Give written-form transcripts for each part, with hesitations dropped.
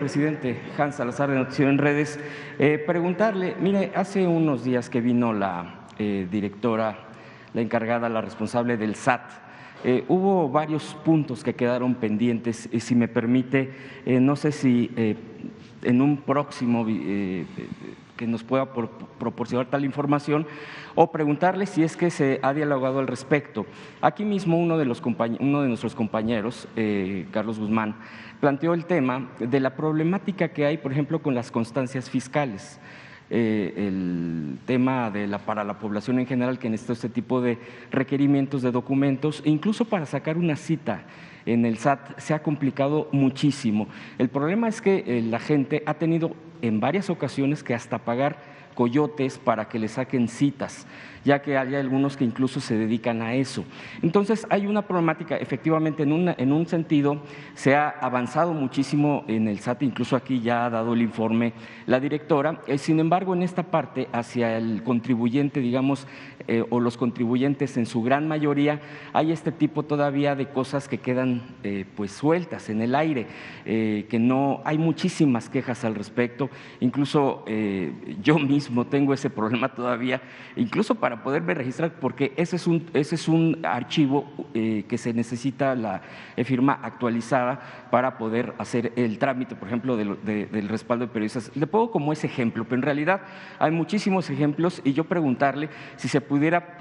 Presidente Hans Salazar de Noticiero en Redes, preguntarle, mire, hace unos días que vino la directora, la encargada, la responsable del SAT, hubo varios puntos que quedaron pendientes y si me permite, no sé si en un próximo que nos pueda proporcionar tal información o preguntarle si es que se ha dialogado al respecto. Aquí mismo uno de nuestros compañeros, Carlos Guzmán, planteó el tema de la problemática que hay, por ejemplo, con las constancias fiscales. El tema para la población en general que necesita este tipo de requerimientos de documentos, e incluso para sacar una cita en el SAT se ha complicado muchísimo. El problema es que la gente ha tenido en varias ocasiones que hasta pagar coyotes para que le saquen citas, ya que hay algunos que incluso se dedican a eso. Entonces hay una problemática, efectivamente en un sentido se ha avanzado muchísimo en el SAT, incluso aquí ya ha dado el informe la directora, sin embargo en esta parte hacia el contribuyente, digamos, o los contribuyentes en su gran mayoría, hay este tipo todavía de cosas que quedan pues sueltas en el aire, que no, hay muchísimas quejas al respecto, incluso yo mismo tengo ese problema todavía, incluso para poderme registrar, porque ese es un archivo que se necesita la firma actualizada para poder hacer el trámite, por ejemplo, del respaldo de periodistas. Le pongo como ese ejemplo, pero en realidad hay muchísimos ejemplos y yo preguntarle si se pudiera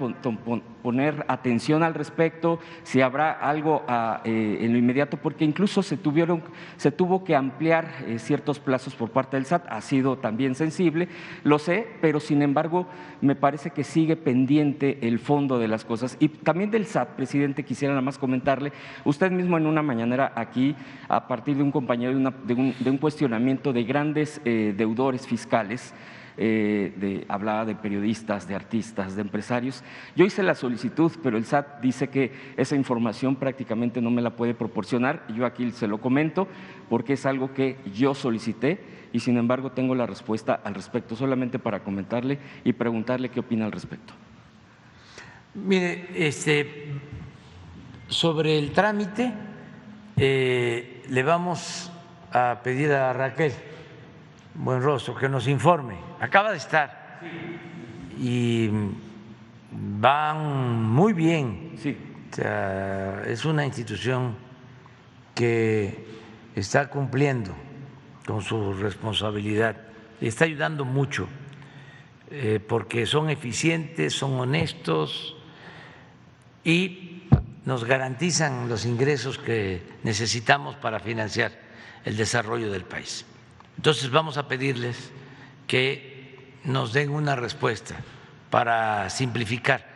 poner atención al respecto, si habrá algo en lo inmediato, porque incluso se tuvo que ampliar ciertos plazos por parte del SAT, ha sido también sensible, lo sé, pero sin embargo me parece que sigue pendiente el fondo de las cosas. Y también del SAT, presidente, quisiera nada más comentarle, usted mismo en una mañanera aquí, a partir de un compañero de un cuestionamiento de grandes deudores fiscales, hablaba de periodistas, de artistas, de empresarios. Yo hice la solicitud, pero el SAT dice que esa información prácticamente no me la puede proporcionar. Yo aquí se lo comento porque es algo que yo solicité y sin embargo tengo la respuesta al respecto, solamente para comentarle y preguntarle qué opina al respecto. Mire, sobre el trámite, le vamos a pedir a Raquel Buenrostro que nos informe. Acaba de estar y van muy bien. Sí. O sea, es una institución que está cumpliendo con su responsabilidad y está ayudando mucho porque son eficientes, son honestos y nos garantizan los ingresos que necesitamos para financiar el desarrollo del país. Entonces vamos a pedirles que nos den una respuesta para simplificar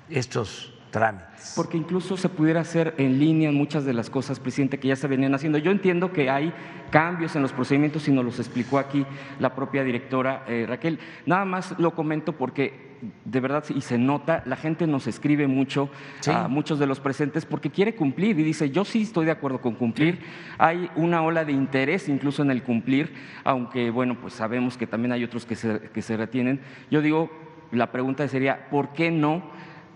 estos trámites. Porque incluso se pudiera hacer en línea muchas de las cosas, presidente, que ya se venían haciendo. Yo entiendo que hay cambios en los procedimientos y nos los explicó aquí la propia directora Raquel. Nada más lo comento porque de verdad, y se nota, la gente nos escribe mucho, sí, a muchos de los presentes, porque quiere cumplir y dice, yo sí estoy de acuerdo con cumplir. Sí. Hay una ola de interés incluso en el cumplir, aunque bueno, pues sabemos que también hay otros que se retienen. Yo digo, la pregunta sería, ¿por qué no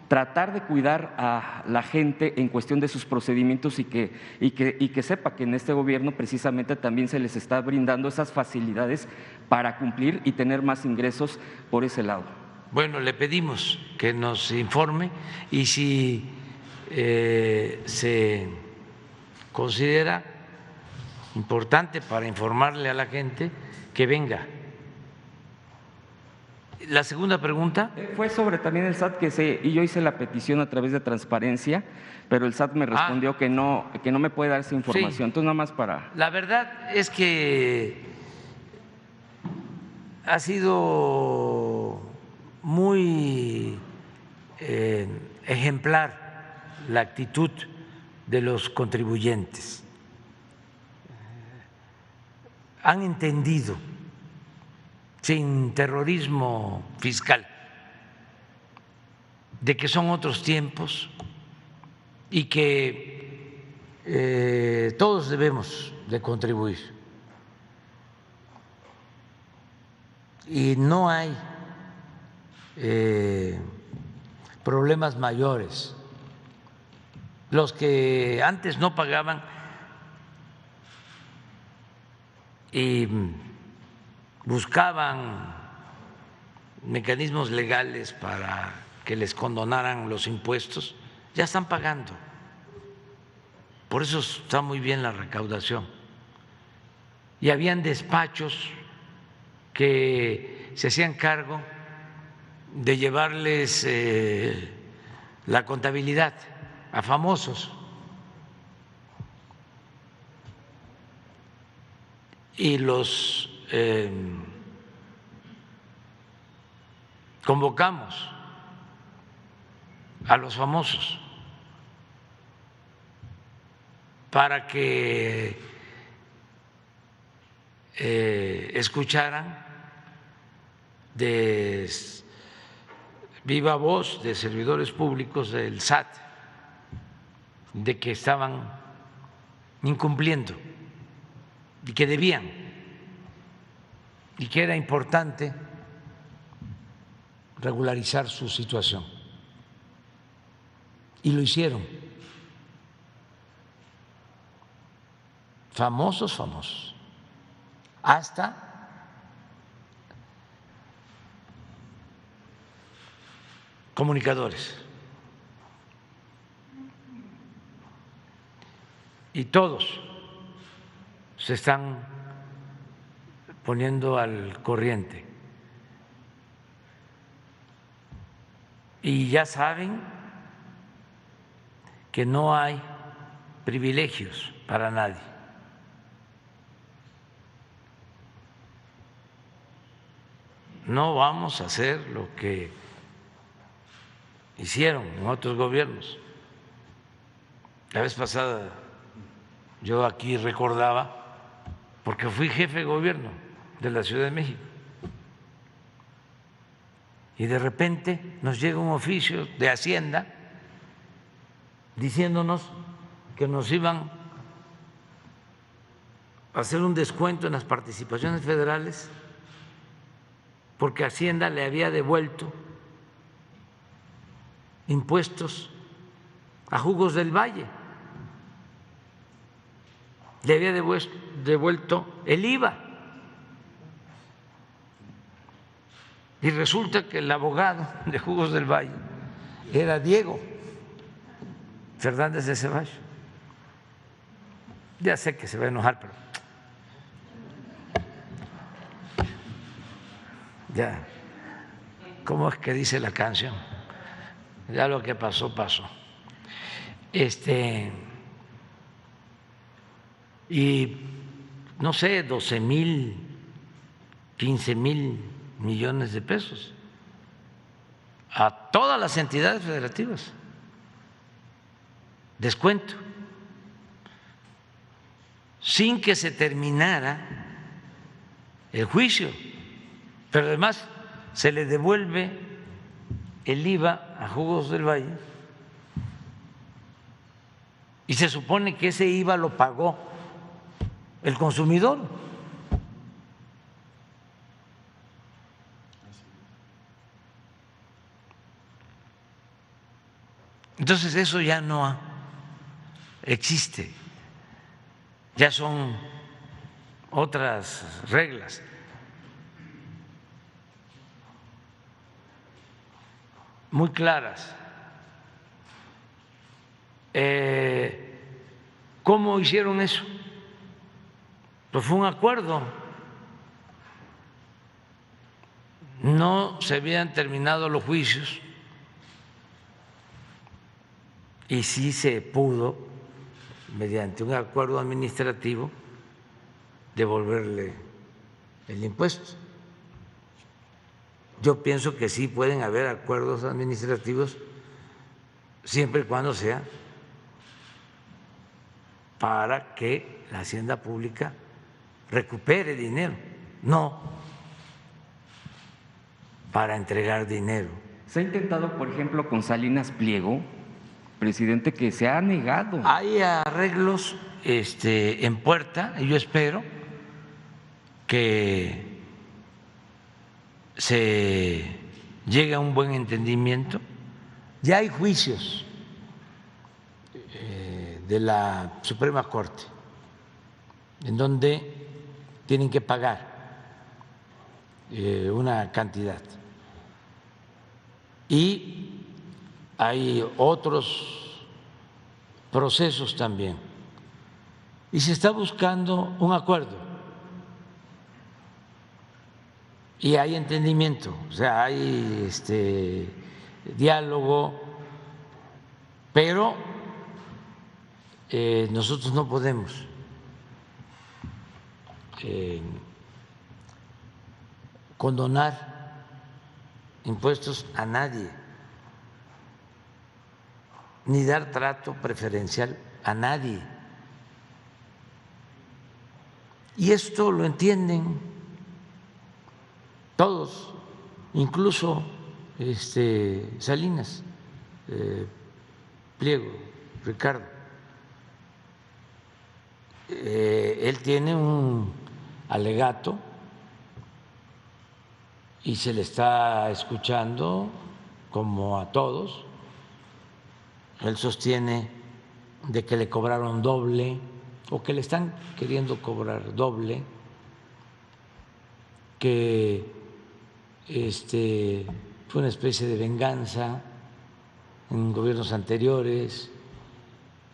tratar de cuidar a la gente en cuestión de sus procedimientos y que sepa que en este gobierno precisamente también se les está brindando esas facilidades para cumplir y tener más ingresos por ese lado? Bueno, le pedimos que nos informe y si se considera importante para informarle a la gente, que venga. La segunda pregunta fue sobre también el SAT, y yo hice la petición a través de transparencia, pero el SAT me respondió que no me puede dar esa información. Sí. Entonces, nada más para… La verdad es que ha sido muy ejemplar la actitud de los contribuyentes. Han entendido, sin terrorismo fiscal, de que son otros tiempos y que todos debemos de contribuir. Y no hay problemas mayores. Los que antes no pagaban y buscaban mecanismos legales para que les condonaran los impuestos, ya están pagando. Por eso está muy bien la recaudación. Y habían despachos que se hacían cargo de llevarles la contabilidad a famosos. Y los convocamos a los famosos para que escucharan de viva voz de servidores públicos del SAT de que estaban incumpliendo y que debían y que era importante regularizar su situación. Y lo hicieron. Famosos, hasta comunicadores. Y todos se están poniendo al corriente. Y ya saben que no hay privilegios para nadie. No vamos a hacer lo que hicieron en otros gobiernos. La vez pasada yo aquí recordaba, porque fui jefe de gobierno de la Ciudad de México, y de repente nos llega un oficio de Hacienda diciéndonos que nos iban a hacer un descuento en las participaciones federales porque Hacienda le había devuelto impuestos a Jugos del Valle, le había devuelto el IVA. Y resulta que el abogado de Jugos del Valle era Diego Fernández de Ceballos. Ya sé que se va a enojar, pero ya, ¿cómo es que dice la canción? Ya lo que pasó, pasó. Y no sé, 12,000, 15,000 millones de pesos a todas las entidades federativas. Descuento, sin que se terminara el juicio, pero además se le devuelve el IVA a Jugos del Valle y se supone que ese IVA lo pagó el consumidor. Entonces eso ya no existe, ya son otras reglas. Muy claras. ¿Cómo hicieron eso? Pues fue un acuerdo. No se habían terminado los juicios y sí se pudo, mediante un acuerdo administrativo, devolverle el impuesto. Yo pienso que sí pueden haber acuerdos administrativos siempre y cuando sea para que la hacienda pública recupere dinero, no para entregar dinero. Se ha intentado, por ejemplo, con Salinas Pliego, presidente, que se ha negado. Hay arreglos en puerta y yo espero que se llegue a un buen entendimiento. Ya hay juicios de la Suprema Corte en donde tienen que pagar una cantidad. Y hay otros procesos también. Y se está buscando un acuerdo. Y hay entendimiento, o sea, hay diálogo, pero nosotros no podemos condonar impuestos a nadie, ni dar trato preferencial a nadie. Y esto lo entienden todos, incluso Salinas, Pliego, Ricardo. Él tiene un alegato y se le está escuchando como a todos. Él sostiene de que le cobraron doble o que le están queriendo cobrar doble, que fue una especie de venganza en gobiernos anteriores.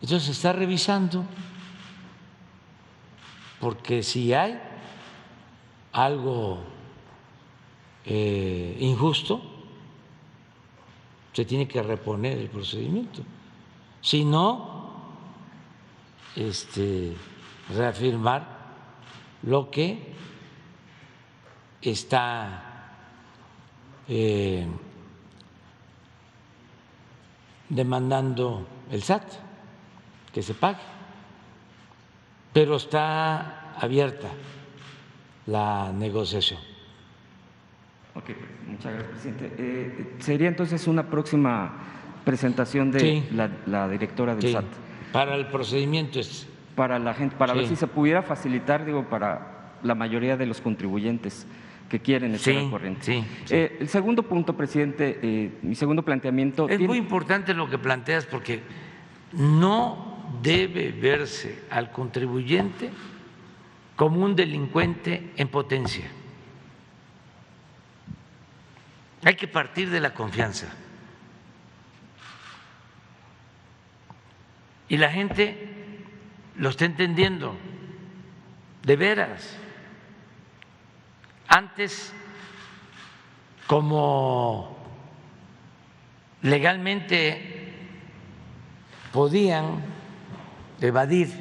Entonces se está revisando, porque si hay algo injusto, se tiene que reponer el procedimiento. Si no, reafirmar lo que está demandando el SAT, que se pague, pero está abierta la negociación. Ok, muchas gracias, presidente. ¿Sería entonces una próxima presentación de Sí. la directora del Sí, SAT? para el procedimiento Para la gente, para Sí. ver si se pudiera facilitar, digo, para la mayoría de los contribuyentes que quieren estar Sí, al corriente. sí, sí. El segundo punto, presidente, mi segundo planteamiento… Es muy importante lo que planteas, porque no debe verse al contribuyente como un delincuente en potencia. Hay que partir de la confianza. Y la gente lo está entendiendo, de veras. Antes, como legalmente podían evadir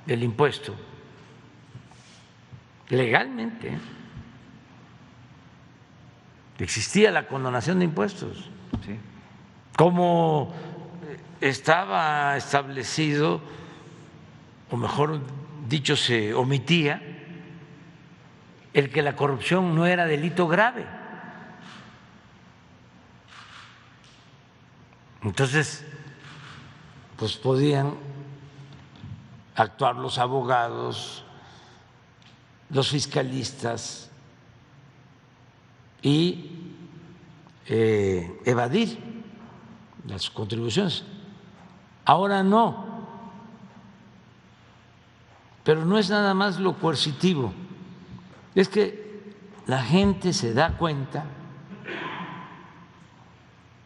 el impuesto, legalmente existía la condonación de impuestos. Sí. Como estaba establecido, o mejor dicho, se omitía el que la corrupción no era delito grave. Entonces, pues podían actuar los abogados, los fiscalistas y evadir las contribuciones. Ahora no, pero no es nada más lo coercitivo, es que la gente se da cuenta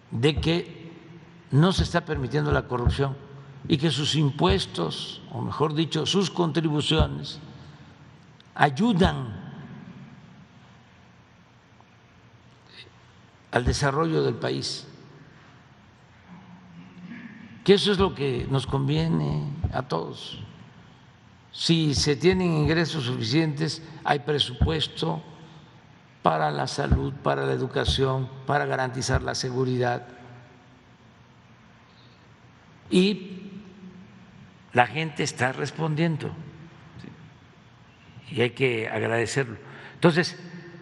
de que no se está permitiendo la corrupción y que sus impuestos, o mejor dicho, sus contribuciones, ayudan al desarrollo del país, que eso es lo que nos conviene a todos. Si se tienen ingresos suficientes, hay presupuesto para la salud, para la educación, para garantizar la seguridad. Y la gente está respondiendo, y hay que agradecerlo. Entonces,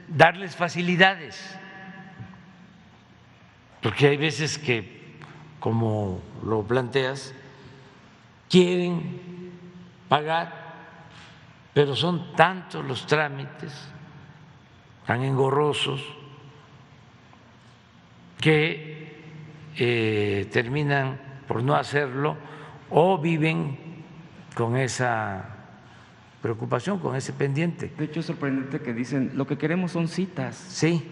darles facilidades, porque hay veces que, como lo planteas, quieren pagar, pero son tantos los trámites, tan engorrosos, que terminan por no hacerlo o viven con esa preocupación, con ese pendiente. De hecho, es sorprendente que dicen, lo que queremos son citas. Sí,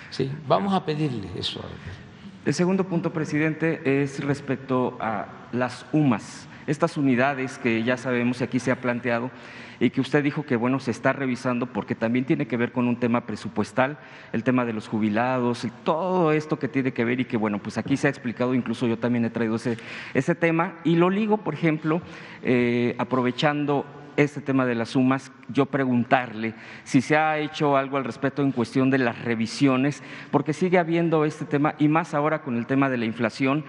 sí, vamos a pedirle eso. El segundo punto, presidente, es respecto a las UMAS, estas unidades que ya sabemos y aquí se ha planteado y que usted dijo que, bueno, se está revisando porque también tiene que ver con un tema presupuestal, el tema de los jubilados, todo esto que tiene que ver y que, bueno, pues aquí se ha explicado, incluso yo también he traído ese tema y lo ligo, por ejemplo, aprovechando este tema de las UMAS, yo preguntarle si se ha hecho algo al respecto en cuestión de las revisiones, porque sigue habiendo este tema y más ahora con el tema de la inflación.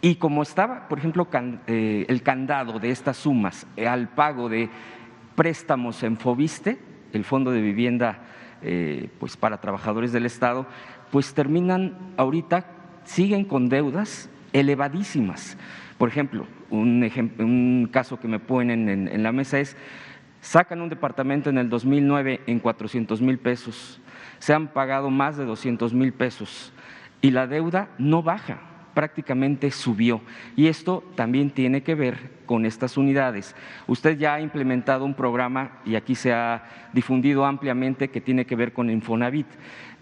Y como estaba, por ejemplo, el candado de estas sumas al pago de préstamos en Foviste, el Fondo de Vivienda pues para trabajadores del Estado, pues terminan ahorita, siguen con deudas elevadísimas. Por ejemplo, un caso que me ponen en la mesa es, sacan un departamento en el 2009 en 400,000 pesos, se han pagado más de 200,000 pesos y la deuda no baja, prácticamente subió. Y esto también tiene que ver con estas unidades. Usted ya ha implementado un programa y aquí se ha difundido ampliamente que tiene que ver con Infonavit.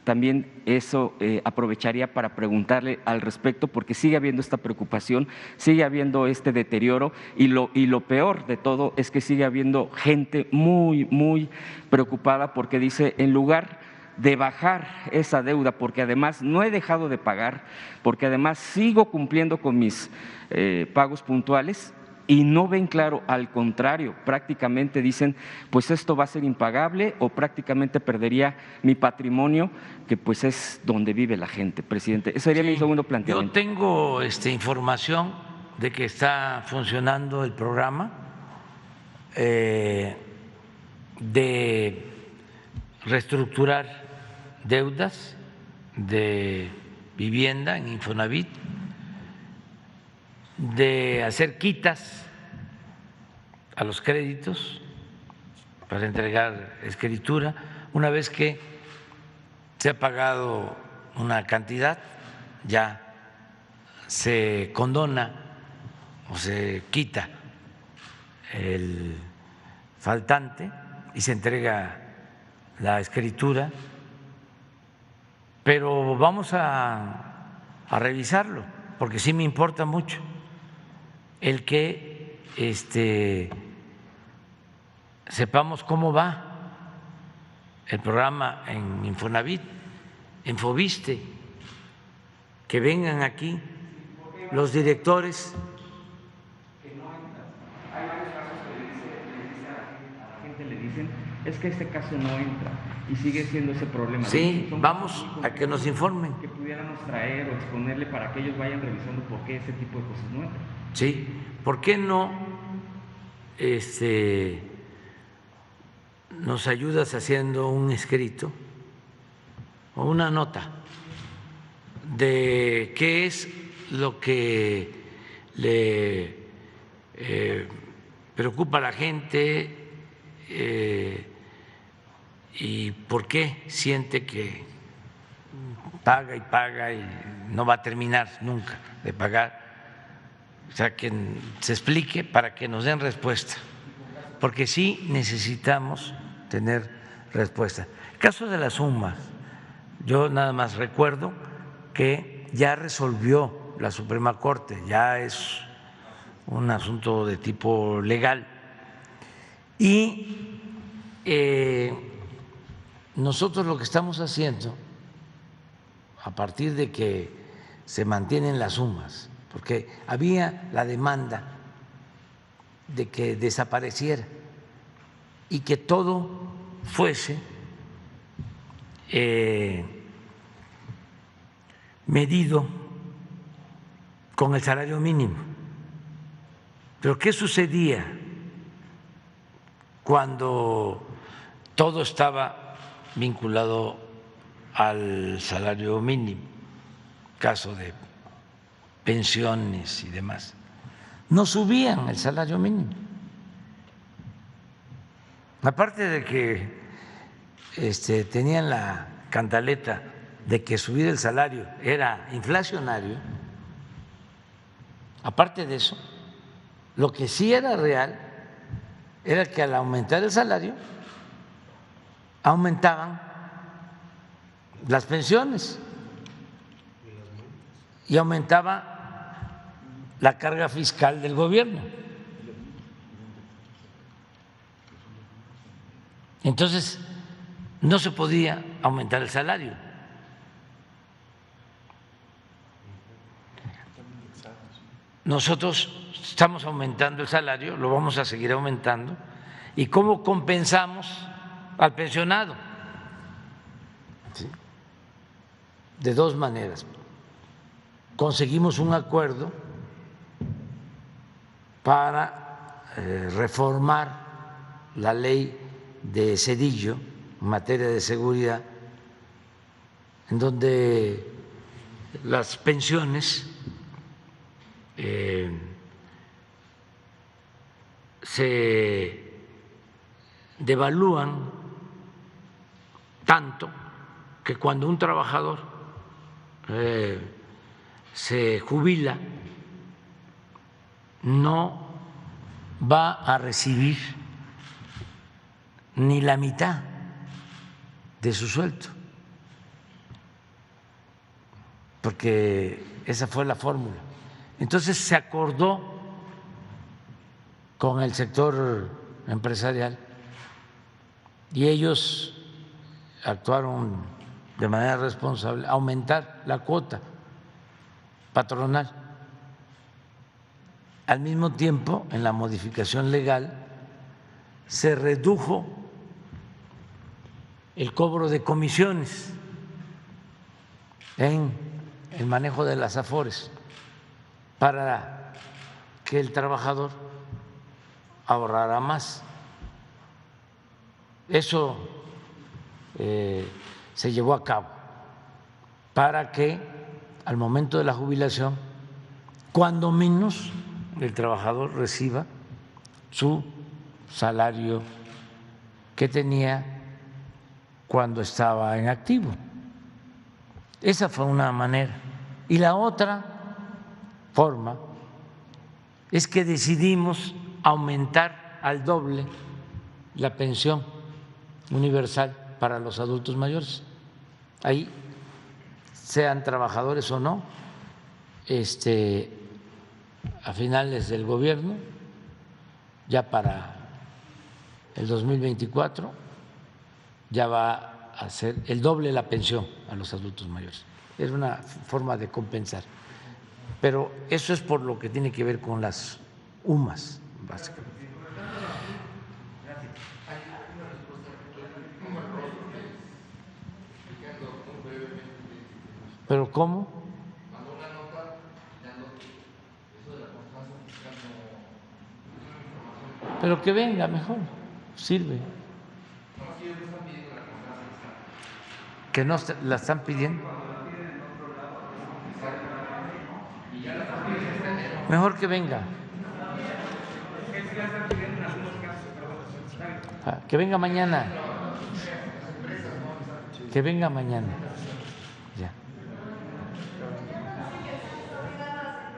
También eso aprovecharía para preguntarle al respecto porque sigue habiendo esta preocupación, sigue habiendo este deterioro y lo peor de todo es que sigue habiendo gente muy, muy preocupada porque dice, en lugar de bajar esa deuda, porque además no he dejado de pagar, porque además sigo cumpliendo con mis pagos puntuales y no ven claro, al contrario, prácticamente dicen, pues esto va a ser impagable o prácticamente perdería mi patrimonio, que pues es donde vive la gente, presidente. Ese sería mi segundo planteamiento. Yo tengo información de que está funcionando el programa de reestructurar deudas de vivienda en Infonavit, de hacer quitas a los créditos para entregar escritura. Una vez que se ha pagado una cantidad, ya se condona o se quita el faltante y se entrega la escritura, pero vamos a revisarlo porque sí me importa mucho el que sepamos cómo va el programa en Infonavit, en Foviste, que vengan aquí los directores. Hay varios casos que a la gente le dicen, es que este caso no entra y sigue siendo ese problema. Sí, vamos a que nos informen. Que pudiéramos traer o exponerle para que ellos vayan revisando por qué ese tipo de cosas no entran. Sí, ¿por qué no nos ayudas haciendo un escrito o una nota de qué es lo que le preocupa a la gente y por qué siente que paga y paga y no va a terminar nunca de pagar? O sea, que se explique para que nos den respuesta, porque sí necesitamos tener respuesta. El caso de las sumas, yo nada más recuerdo que ya resolvió la Suprema Corte, ya es un asunto de tipo legal y nosotros lo que estamos haciendo a partir de que se mantienen las sumas, porque había la demanda de que desapareciera y que todo fuese medido con el salario mínimo. Pero ¿qué sucedía cuando todo estaba vinculado al salario mínimo? Caso de pensiones y demás, no subían el salario mínimo. Aparte de que tenían la cantaleta de que subir el salario era inflacionario, aparte de eso, lo que sí era real era que al aumentar el salario aumentaban las pensiones y aumentaba la carga fiscal del gobierno. Entonces, no se podía aumentar el salario. Nosotros estamos aumentando el salario, lo vamos a seguir aumentando. ¿Y cómo compensamos al pensionado? ¿Sí? De dos maneras. Conseguimos un acuerdo para reformar la ley de Zedillo en materia de seguridad, en donde las pensiones se devalúan tanto que cuando un trabajador se jubila no va a recibir ni la mitad de su sueldo, porque esa fue la fórmula. Entonces se acordó con el sector empresarial y ellos actuaron de manera responsable, aumentar la cuota patronal. Al mismo tiempo, en la modificación legal, se redujo el cobro de comisiones en el manejo de las afores para que el trabajador ahorrara más. Eso se llevó a cabo para que al momento de la jubilación, cuando menos el trabajador reciba su salario que tenía cuando estaba en activo. Esa fue una manera. Y la otra forma es que decidimos aumentar al doble la pensión universal para los adultos mayores. Ahí, sean trabajadores o no, a finales del gobierno, ya para el 2024, ya va a ser el doble la pensión a los adultos mayores. Es una forma de compensar. Pero eso es por lo que tiene que ver con las UMAS, básicamente. ¿Pero cómo? Pero que venga mejor, sirve. Que no la están pidiendo. Mejor que venga. Que venga mañana. Que venga mañana. Ya.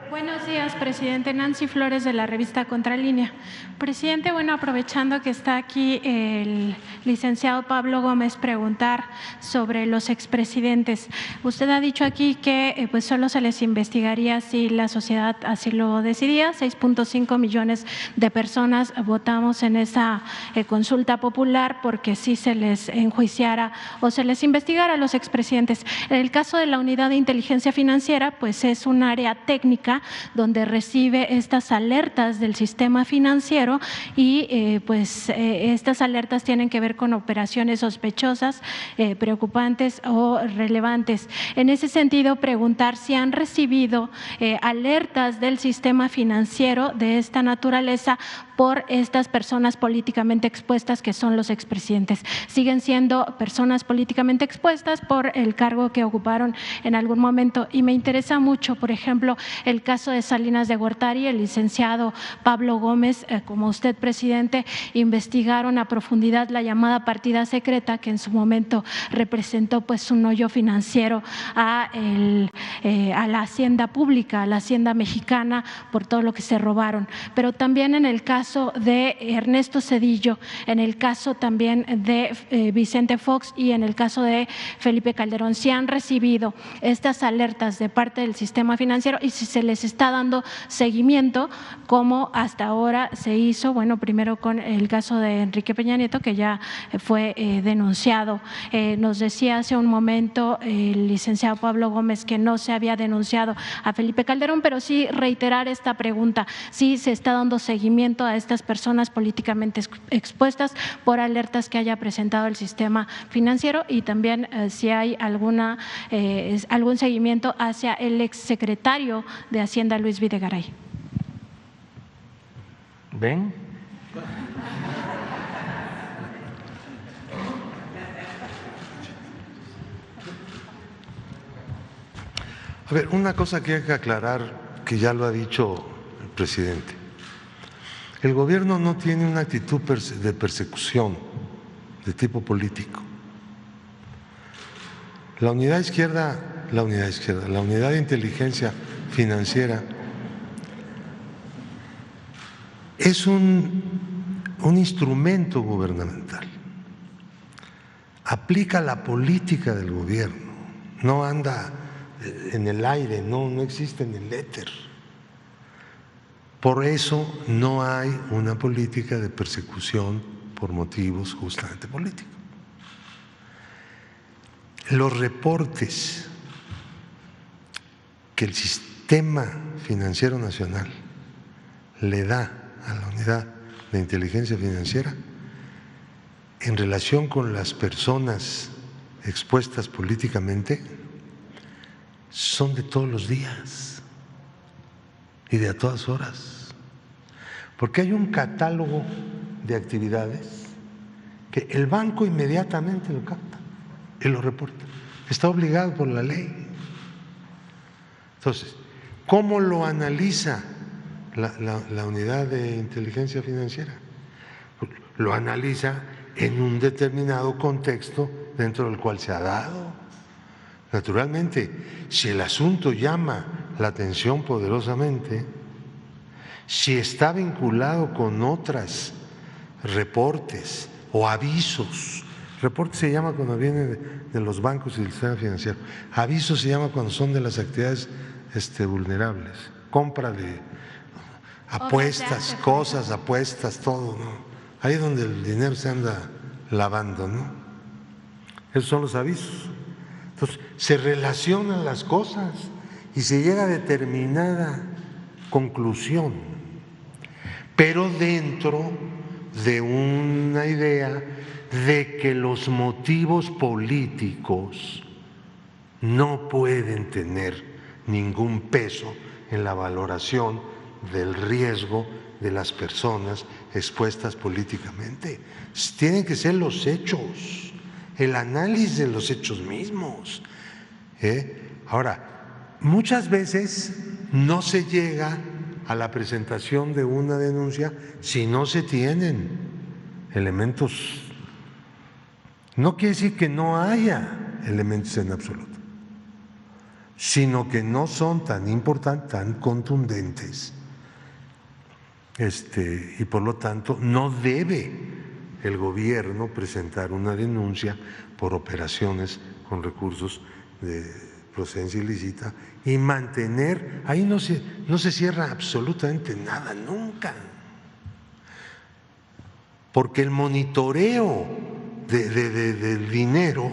Buenos días, presidente. Nancy Flores, de la revista Contralínea. Presidente, bueno, aprovechando que está aquí el licenciado Pablo Gómez, preguntar sobre los expresidentes. Usted ha dicho aquí que pues solo se les investigaría si la sociedad así lo decidía. 6.5 millones de personas votamos en esa consulta popular porque sí se les enjuiciara o se les investigara a los expresidentes. En el caso de la Unidad de Inteligencia Financiera, pues es un área técnica donde recibe estas alertas del sistema financiero y estas alertas tienen que ver con operaciones sospechosas, preocupantes o relevantes. En ese sentido, preguntar si han recibido alertas del sistema financiero de esta naturaleza por estas personas políticamente expuestas que son los expresidentes. Siguen siendo personas políticamente expuestas por el cargo que ocuparon en algún momento. Y me interesa mucho, por ejemplo, el caso de Salinas de Gortari. El licenciado Pablo Gómez, como usted, presidente, investigaron a profundidad la llamada partida secreta que en su momento representó pues un hoyo financiero a la hacienda pública, a la hacienda mexicana, por todo lo que se robaron. Pero también en el caso caso de Ernesto Zedillo, en el caso también de Vicente Fox y en el caso de Felipe Calderón, si han recibido estas alertas de parte del sistema financiero y si se les está dando seguimiento, como hasta ahora se hizo, bueno, primero con el caso de Enrique Peña Nieto, que ya fue denunciado. Nos decía hace un momento el licenciado Pablo Gómez que no se había denunciado a Felipe Calderón, pero sí reiterar esta pregunta, si se está dando seguimiento a estas personas políticamente expuestas por alertas que haya presentado el sistema financiero y también si hay algún seguimiento hacia el exsecretario de Hacienda, Luis Videgaray. ¿Ven? A ver, una cosa que hay que aclarar, que ya lo ha dicho el presidente. El gobierno no tiene una actitud de persecución de tipo político. La unidad de inteligencia financiera es un instrumento gubernamental. Aplica la política del gobierno, no anda en el aire, no existe en el éter. Por eso no hay una política de persecución por motivos justamente políticos. Los reportes que el Sistema Financiero Nacional le da a la Unidad de Inteligencia Financiera en relación con las personas expuestas políticamente son de todos los días y de a todas horas, porque hay un catálogo de actividades que el banco inmediatamente lo capta y lo reporta, está obligado por la ley. Entonces, ¿cómo lo analiza la unidad de inteligencia financiera? Lo analiza en un determinado contexto dentro del cual se ha dado. Naturalmente, si el asunto llama la atención poderosamente, si está vinculado con otros reportes o avisos, reporte se llama cuando viene de los bancos y del sistema financiero, avisos se llama cuando son de las actividades vulnerables, compra de apuestas, cosas, apuestas, todo, ¿no? Ahí es donde el dinero se anda lavando, ¿no? Esos son los avisos. Entonces, se relacionan las cosas y se llega a determinada conclusión, pero dentro de una idea de que los motivos políticos no pueden tener ningún peso en la valoración del riesgo de las personas expuestas políticamente. Tienen que ser los hechos, el análisis de los hechos mismos. Ahora, muchas veces no se llega a la presentación de una denuncia si no se tienen elementos. No quiere decir que no haya elementos en absoluto, sino que no son tan importantes, tan contundentes, y por lo tanto no debe el gobierno presentar una denuncia por operaciones con recursos de procedencia ilícita y mantener, ahí no se cierra absolutamente nada, nunca, porque el monitoreo del dinero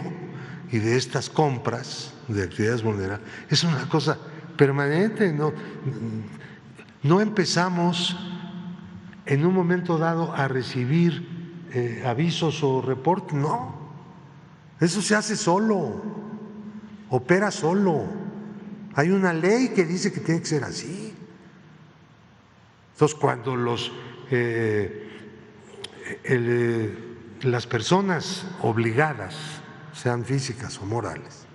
y de estas compras de actividades vulnerables es una cosa permanente. No empezamos en un momento dado a recibir avisos o reportes, no, eso se hace solo, opera solo, hay una ley que dice que tiene que ser así. Entonces, cuando las personas obligadas, sean físicas o morales,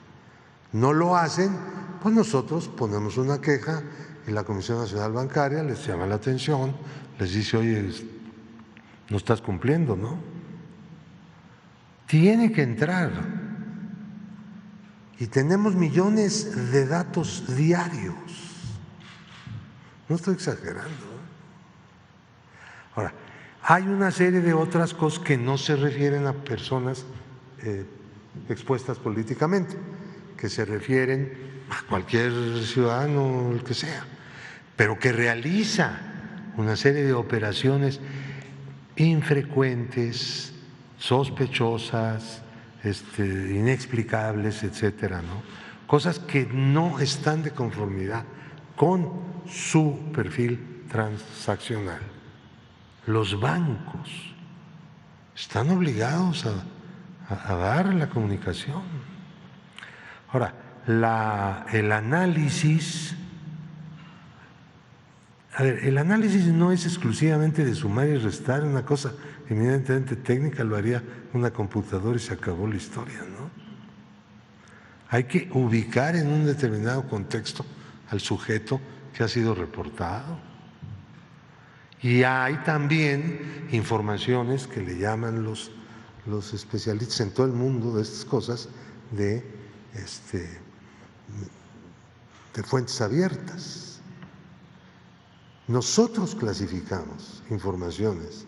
no lo hacen, pues nosotros ponemos una queja y la Comisión Nacional Bancaria les llama la atención, les dice, oye, no estás cumpliendo, ¿no? Tiene que entrar. Y tenemos millones de datos diarios. No estoy exagerando. Ahora, Hay una serie de otras cosas que no se refieren a personas expuestas políticamente, que se refieren a cualquier ciudadano, el que sea, pero que realiza una serie de operaciones infrecuentes, sospechosas, inexplicables, etcétera, ¿no? Cosas que no están de conformidad con su perfil transaccional. Los bancos están obligados a dar la comunicación. Ahora, el análisis, a ver, el análisis no es exclusivamente de sumar y restar, una cosa eminentemente técnica, lo haría una computadora y se acabó la historia, ¿no? Hay que ubicar en un determinado contexto al sujeto que ha sido reportado. Y hay también informaciones que le llaman los especialistas en todo el mundo de estas cosas de fuentes abiertas. Nosotros clasificamos informaciones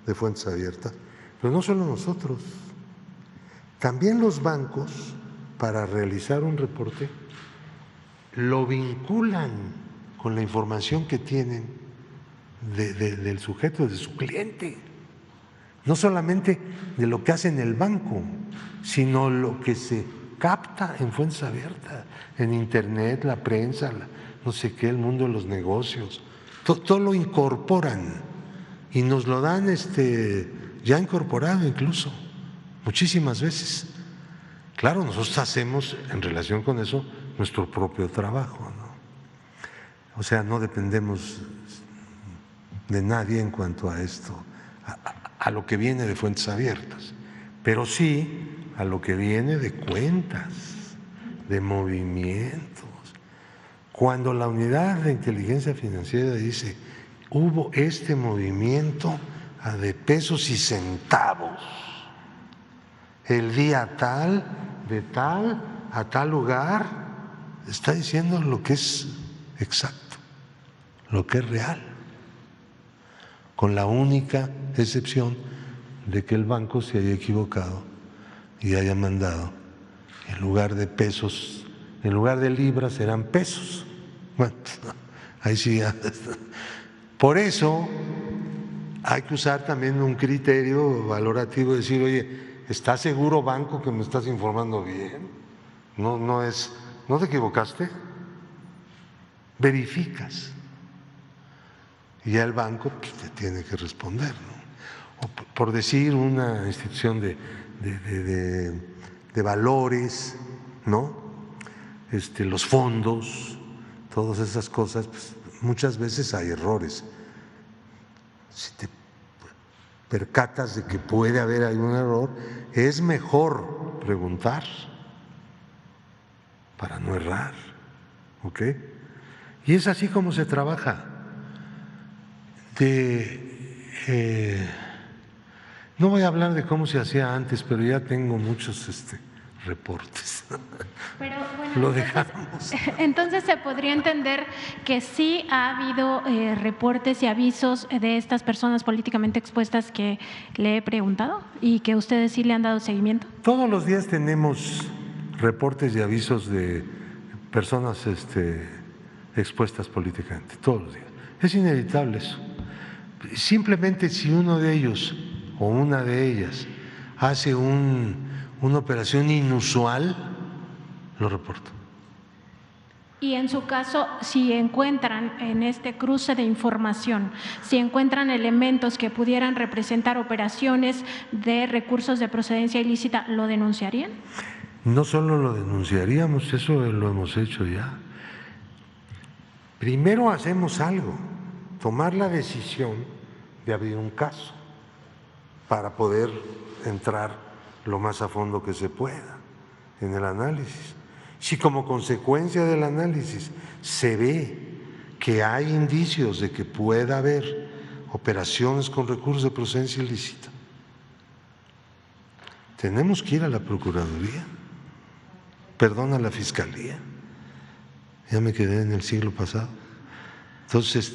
de fuentes abiertas, pero no solo nosotros, también los bancos, para realizar un reporte, lo vinculan con la información que tienen del sujeto, de su cliente, no solamente de lo que hace en el banco, sino lo que se capta en fuentes abiertas, en internet, la prensa, no sé qué, el mundo de los negocios, todo lo incorporan y nos lo dan ya incorporado incluso muchísimas veces. Claro, nosotros hacemos en relación con eso nuestro propio trabajo, ¿no? O sea, no dependemos de nadie en cuanto a esto, a lo que viene de fuentes abiertas, pero sí a lo que viene de cuentas, de movimientos. Cuando la unidad de inteligencia financiera dice hubo este movimiento de pesos y centavos el día tal, de tal a tal lugar, está diciendo lo que es exacto, lo que es real, con la única excepción de que el banco se haya equivocado y haya mandado, en lugar de pesos, en lugar de libras eran pesos. Bueno, ahí sí. Por eso hay que usar también un criterio valorativo, decir, oye, ¿estás seguro, banco, que me estás informando bien? No te equivocaste, verificas. Y ya el banco pues, te tiene que responder, ¿no? O por decir una institución de valores, ¿no? Los fondos, todas esas cosas, pues, muchas veces hay errores. Si te percatas de que puede haber algún error, es mejor preguntar para no errar, ¿ok? Y es así como se trabaja. No voy a hablar de cómo se hacía antes, pero ya tengo muchos reportes. Pero, bueno, Lo dejamos. Entonces se podría entender que sí ha habido reportes y avisos de estas personas políticamente expuestas que le he preguntado y que ustedes sí le han dado seguimiento. Todos los días tenemos reportes y avisos de personas expuestas políticamente, todos los días. Es inevitable eso. Simplemente si uno de ellos o una de ellas hace una operación inusual, lo reporto. Y en su caso, si encuentran en este cruce de información, si encuentran elementos que pudieran representar operaciones de recursos de procedencia ilícita, ¿lo denunciarían? No solo lo denunciaríamos, eso lo hemos hecho ya. Primero hacemos algo, tomar la decisión de abrir un caso para poder entrar lo más a fondo que se pueda en el análisis. Si como consecuencia del análisis se ve que hay indicios de que pueda haber operaciones con recursos de procedencia ilícita, tenemos que ir a la Procuraduría, perdón, a la Fiscalía. Ya me quedé en el siglo pasado. Entonces,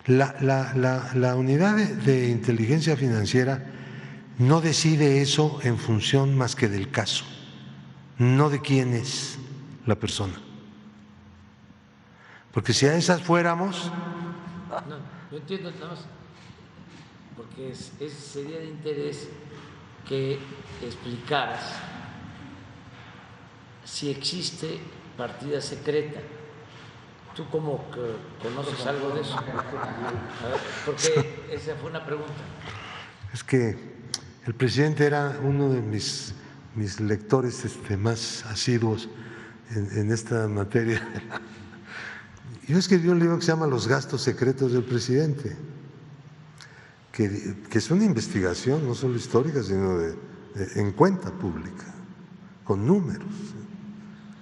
La unidad de inteligencia financiera no decide eso en función más que del caso, no de quién es la persona. Porque si a esas fuéramos… No, yo entiendo nada más, porque sería de interés que explicaras si existe partida secreta. ¿Tú cómo conoces algo de eso? A ver, porque esa fue una pregunta. Es que el presidente era uno de mis lectores más asiduos en esta materia. Yo escribí un libro que se llama Los gastos secretos del presidente, que es una investigación no solo histórica, sino en cuenta pública, con números,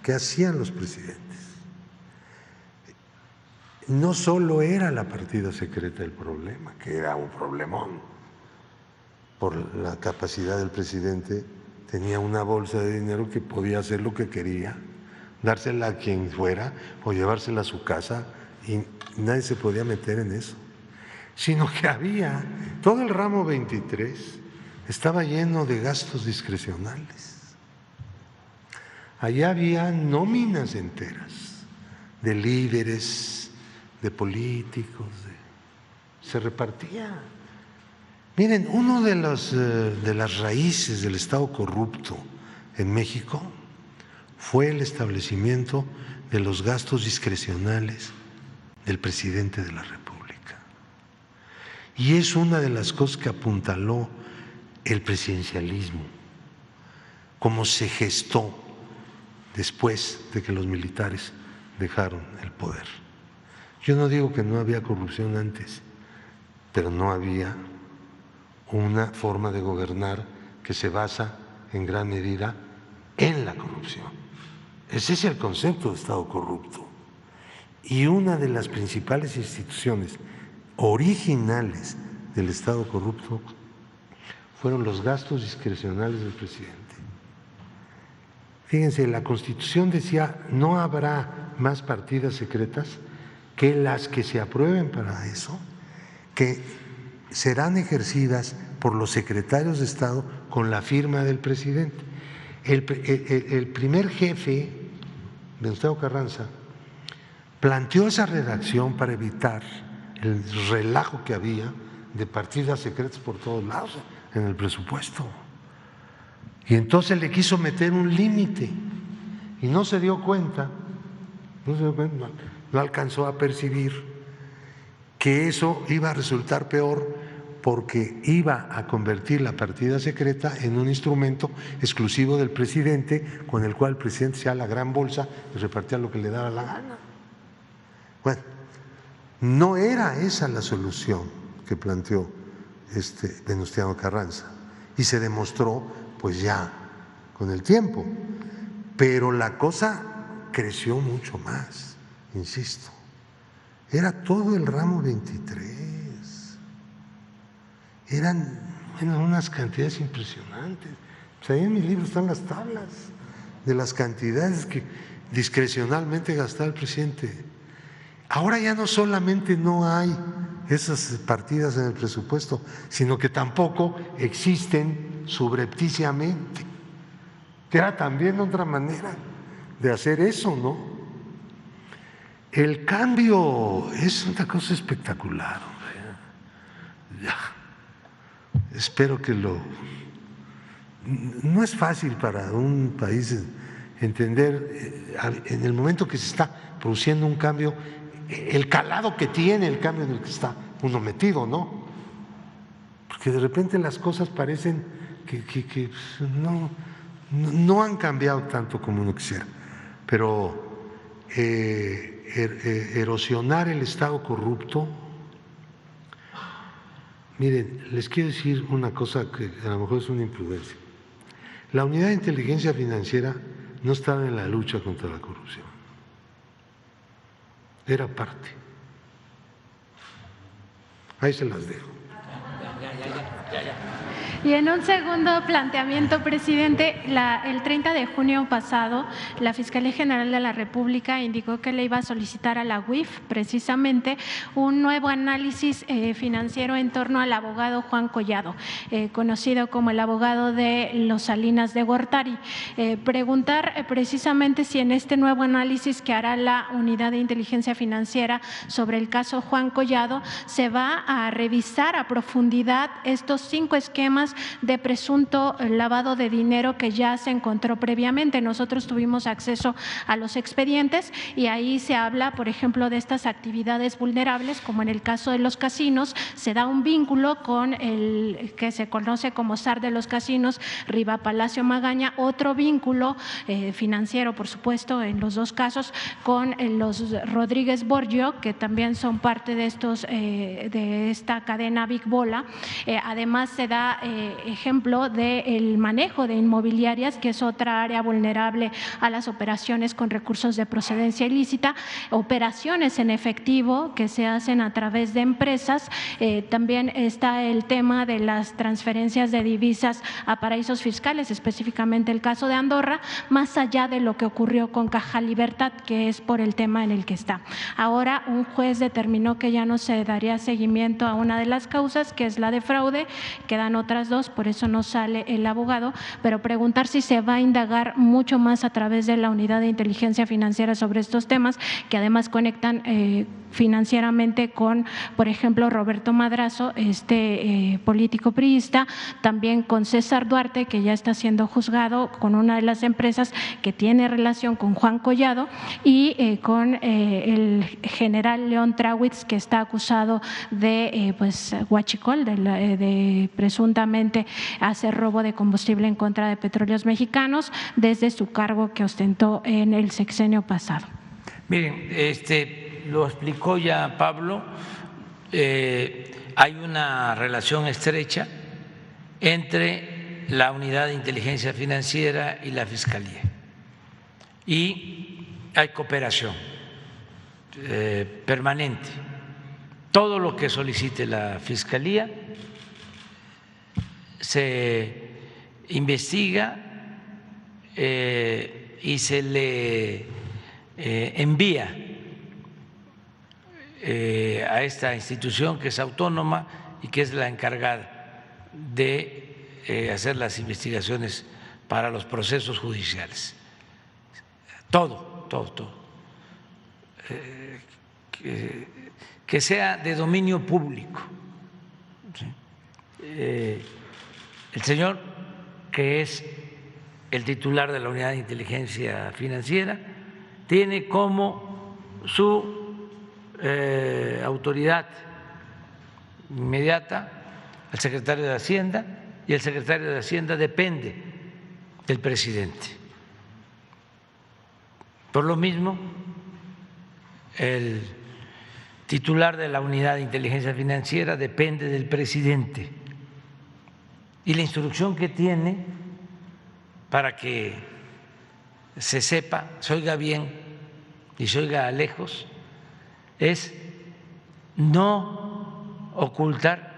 ¿qué hacían los presidentes? No solo era la partida secreta el problema, que era un problemón. Por la capacidad del presidente, tenía una bolsa de dinero que podía hacer lo que quería, dársela a quien fuera o llevársela a su casa, y nadie se podía meter en eso. Sino que había, todo el ramo 23 estaba lleno de gastos discrecionales. Allá había nóminas enteras de líderes, de políticos, se repartía. Miren, uno de las raíces del Estado corrupto en México fue el establecimiento de los gastos discrecionales del presidente de la República. Y es una de las cosas que apuntaló el presidencialismo, cómo se gestó después de que los militares dejaron el poder. Yo no digo que no había corrupción antes, pero no había una forma de gobernar que se basa en gran medida en la corrupción. Ese es el concepto de Estado corrupto. Y una de las principales instituciones originales del Estado corrupto fueron los gastos discrecionales del presidente. Fíjense, la Constitución decía: no habrá más partidas secretas que las que se aprueben para eso, que serán ejercidas por los secretarios de Estado con la firma del presidente. El primer jefe, Venustiano Carranza, planteó esa redacción para evitar el relajo que había de partidas secretas por todos lados en el presupuesto. Y entonces le quiso meter un límite y no se dio cuenta, no alcanzó a percibir que eso iba a resultar peor, porque iba a convertir la partida secreta en un instrumento exclusivo del presidente, con el cual el presidente se da la gran bolsa y repartía lo que le daba la gana. Bueno, no era esa la solución que planteó Venustiano Carranza, y se demostró pues ya con el tiempo, pero la cosa creció mucho más, insisto. Era todo el ramo 23, eran unas cantidades impresionantes. Pues ahí en mi libro están las tablas de las cantidades que discrecionalmente gastaba el presidente. Ahora ya no solamente no hay esas partidas en el presupuesto, sino que tampoco existen subrepticiamente, que era también otra manera de hacer eso, ¿no? El cambio es una cosa espectacular, hombre. Ya. Espero que no es fácil para un país entender en el momento que se está produciendo un cambio, el calado que tiene el cambio en el que está uno metido, ¿no? Porque de repente las cosas parecen que no han cambiado tanto como uno quisiera, pero erosionar el Estado corrupto. Miren, les quiero decir una cosa que a lo mejor es una imprudencia. La unidad de inteligencia financiera no estaba en la lucha contra la corrupción, era parte. Ahí se las dejo. Y en un segundo planteamiento, presidente, el 30 de junio pasado, la Fiscalía General de la República indicó que le iba a solicitar a la UIF precisamente un nuevo análisis financiero en torno al abogado Juan Collado, conocido como el abogado de los Salinas de Gortari. Preguntar precisamente si en este nuevo análisis que hará la Unidad de Inteligencia Financiera sobre el caso Juan Collado se va a revisar a profundidad estos 5 esquemas de presunto lavado de dinero que ya se encontró previamente. Nosotros tuvimos acceso a los expedientes y ahí se habla, por ejemplo, de estas actividades vulnerables, como en el caso de los casinos, se da un vínculo con el que se conoce como zar de los casinos, Riva Palacio Magaña, otro vínculo financiero, por supuesto, en los dos casos, con los Rodríguez Borgio, que también son parte de de esta cadena Big Bola. Además, se da ejemplo del manejo de inmobiliarias, que es otra área vulnerable a las operaciones con recursos de procedencia ilícita, operaciones en efectivo que se hacen a través de empresas. También está el tema de las transferencias de divisas a paraísos fiscales, específicamente el caso de Andorra, más allá de lo que ocurrió con Caja Libertad, que es por el tema en el que está. Ahora, un juez determinó que ya no se daría seguimiento a una de las causas, que es la de fraude, quedan otras 2, por eso no sale el abogado, pero preguntar si se va a indagar mucho más a través de la Unidad de Inteligencia Financiera sobre estos temas, que además conectan financieramente con, por ejemplo, Roberto Madrazo, político priista, también con César Duarte, que ya está siendo juzgado con una de las empresas que tiene relación con Juan Collado, y con el general León Trawitz, que está acusado de huachicol, de presuntamente hacer robo de combustible en contra de Petróleos Mexicanos desde su cargo que ostentó en el sexenio pasado. Miren, lo explicó ya Pablo, hay una relación estrecha entre la Unidad de Inteligencia Financiera y la Fiscalía y hay cooperación permanente. Todo lo que solicite la Fiscalía se investiga y se le envía a esta institución que es autónoma y que es la encargada de hacer las investigaciones para los procesos judiciales. Todo. Que sea de dominio público. El señor, que es el titular de la Unidad de Inteligencia Financiera, tiene como su autoridad inmediata al secretario de Hacienda, y el secretario de Hacienda depende del presidente. Por lo mismo, el titular de la Unidad de Inteligencia Financiera depende del presidente, y la instrucción que tiene, para que se sepa, se oiga bien y se oiga lejos, es no ocultar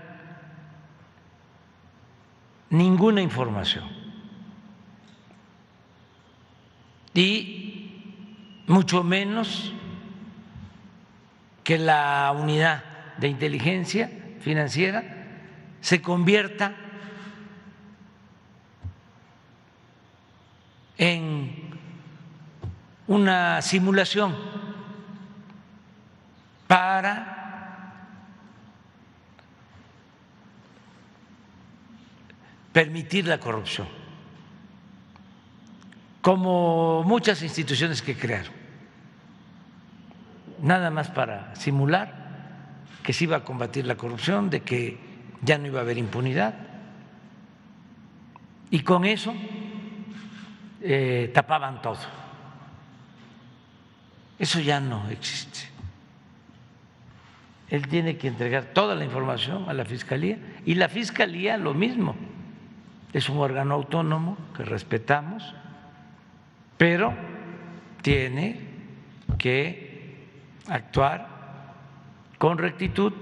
ninguna información y mucho menos que la Unidad de Inteligencia Financiera se convierta en una simulación para permitir la corrupción, como muchas instituciones que crearon, nada más para simular que se iba a combatir la corrupción, de que ya no iba a haber impunidad, y con eso tapaban todo. Eso ya no existe. Él tiene que entregar toda la información a la Fiscalía, y la Fiscalía lo mismo, es un órgano autónomo que respetamos, pero tiene que actuar con rectitud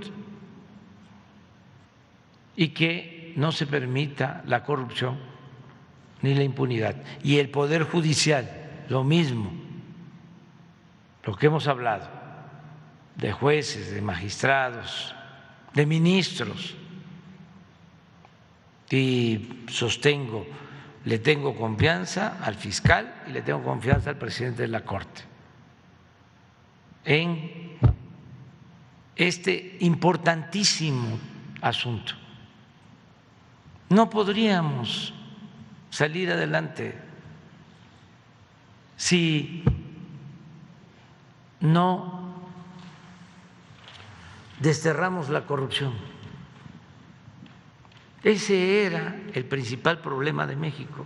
y que no se permita la corrupción ni la impunidad. Y el Poder Judicial, lo mismo, lo que hemos hablado, de jueces, de magistrados, de ministros. Y sostengo, le tengo confianza al fiscal y le tengo confianza al presidente de la Corte en este importantísimo asunto. No podríamos salir adelante si no desterramos la corrupción. Ese era el principal problema de México.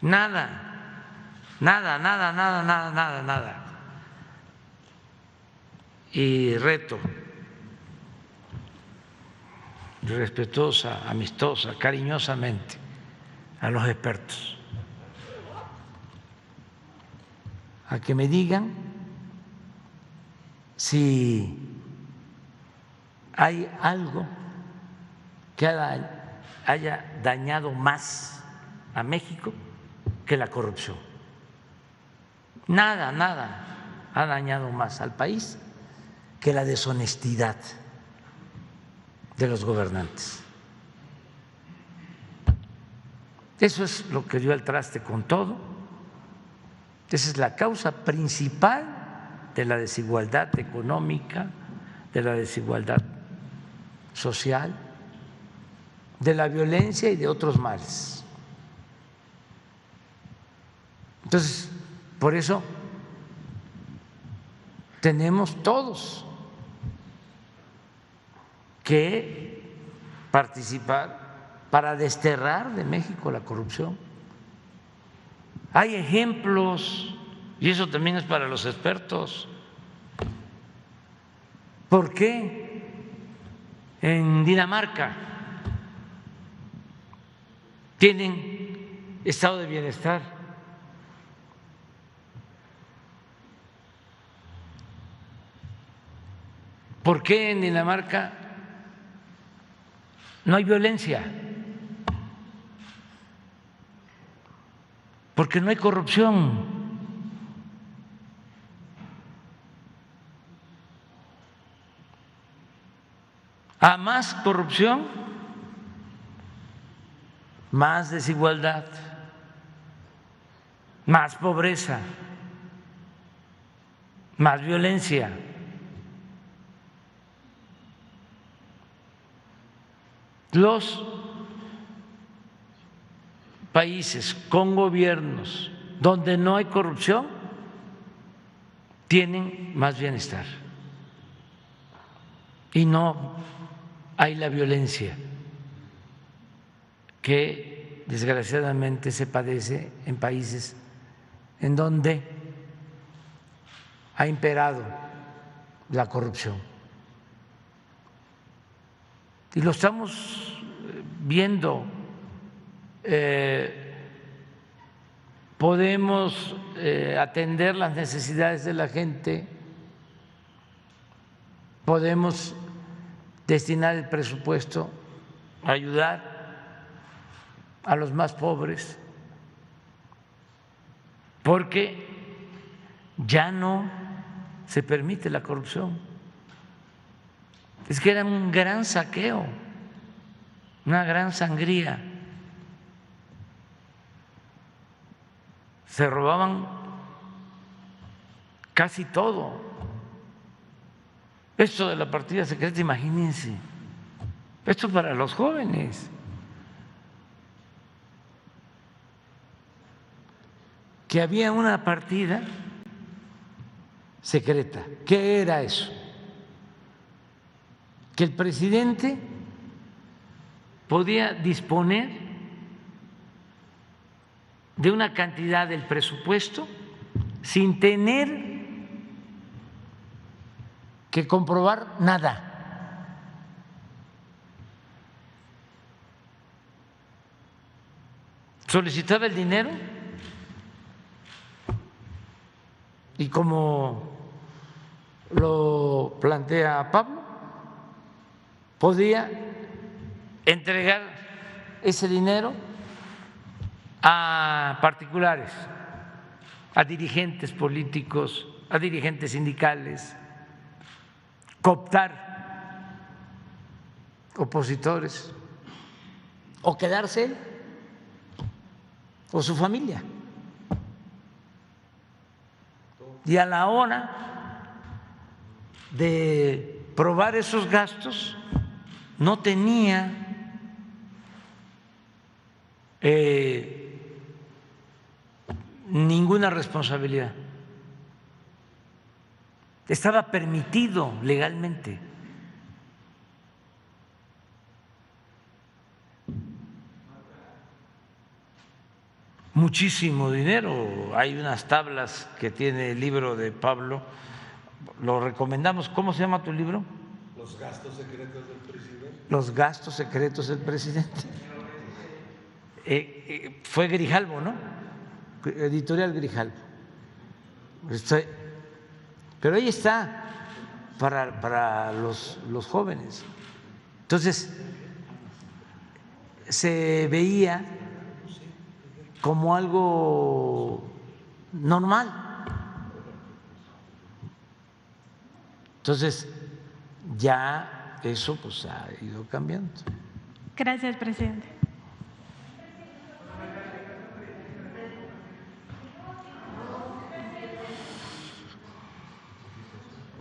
Nada. Y reto respetuosa, amistosa, cariñosamente a los expertos a que me digan si hay algo que haya dañado más a México que la corrupción. Nada ha dañado más al país que la deshonestidad de los gobernantes. Eso es lo que dio al traste con todo. Esa es la causa principal de la desigualdad económica, de la desigualdad social, de la violencia y de otros males. Entonces, por eso tenemos todos que participar para desterrar de México la corrupción. Hay ejemplos, y eso también es para los expertos. ¿Por qué en Dinamarca tienen estado de bienestar? ¿Por qué en Dinamarca no hay violencia? Porque no hay corrupción. A más corrupción, más desigualdad, más pobreza, más violencia. Los países con gobiernos donde no hay corrupción tienen más bienestar y no hay la violencia que desgraciadamente se padece en países en donde ha imperado la corrupción. Y lo estamos viendo. Podemos atender las necesidades de la gente, podemos destinar el presupuesto a ayudar a los más pobres, porque ya no se permite la corrupción. Es que era un gran saqueo, una gran sangría. Se robaban casi todo. Esto de la partida secreta, imagínense, esto es para los jóvenes. Que había una partida secreta. ¿Qué era eso? Que el presidente podía disponer de una cantidad del presupuesto sin tener que comprobar nada. Solicitaba el dinero y como lo plantea Pablo, podía entregar ese dinero a particulares, a dirigentes políticos, a dirigentes sindicales, cooptar opositores o quedarse él o su familia. Y a la hora de probar esos gastos no tenía ninguna responsabilidad. Estaba permitido legalmente. Muchísimo dinero. Hay unas tablas que tiene el libro de Pablo, lo recomendamos. ¿Cómo se llama tu libro? Los gastos secretos del presidente. Los gastos secretos del presidente. Fue Grijalbo, ¿no? Editorial Grijalbo. Pero ahí está para los jóvenes. Entonces, se veía como algo normal. Entonces, ya eso pues ha ido cambiando. Gracias, presidente.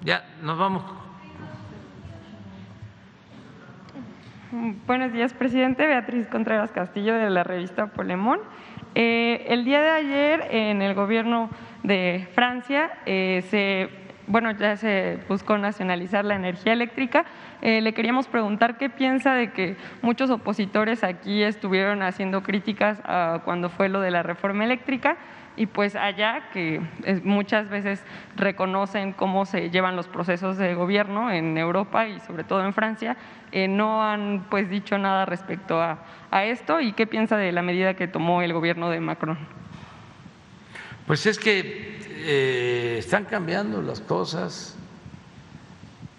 Ya nos vamos. Buenos días, presidente. Beatriz Contreras Castillo, de la revista Polemón. El día de ayer, en el gobierno de Francia, ya se buscó nacionalizar la energía eléctrica. Le queríamos preguntar qué piensa de que muchos opositores aquí estuvieron haciendo críticas cuando fue lo de la reforma eléctrica, y pues allá, que muchas veces reconocen cómo se llevan los procesos de gobierno en Europa y sobre todo en Francia, no han pues dicho nada respecto a esto. ¿Y qué piensa de la medida que tomó el gobierno de Macron? Pues es que están cambiando las cosas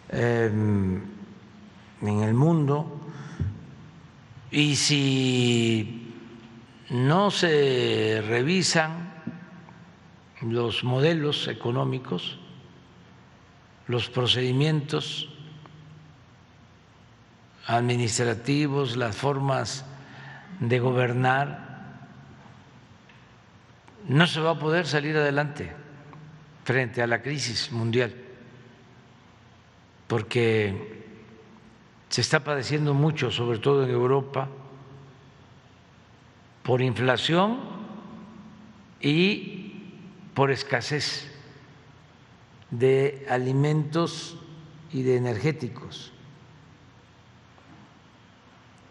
en el mundo, y si no se revisan los modelos económicos, los procedimientos administrativos, las formas de gobernar, no se va a poder salir adelante frente a la crisis mundial, porque se está padeciendo mucho, sobre todo en Europa, por inflación y por escasez de alimentos y de energéticos.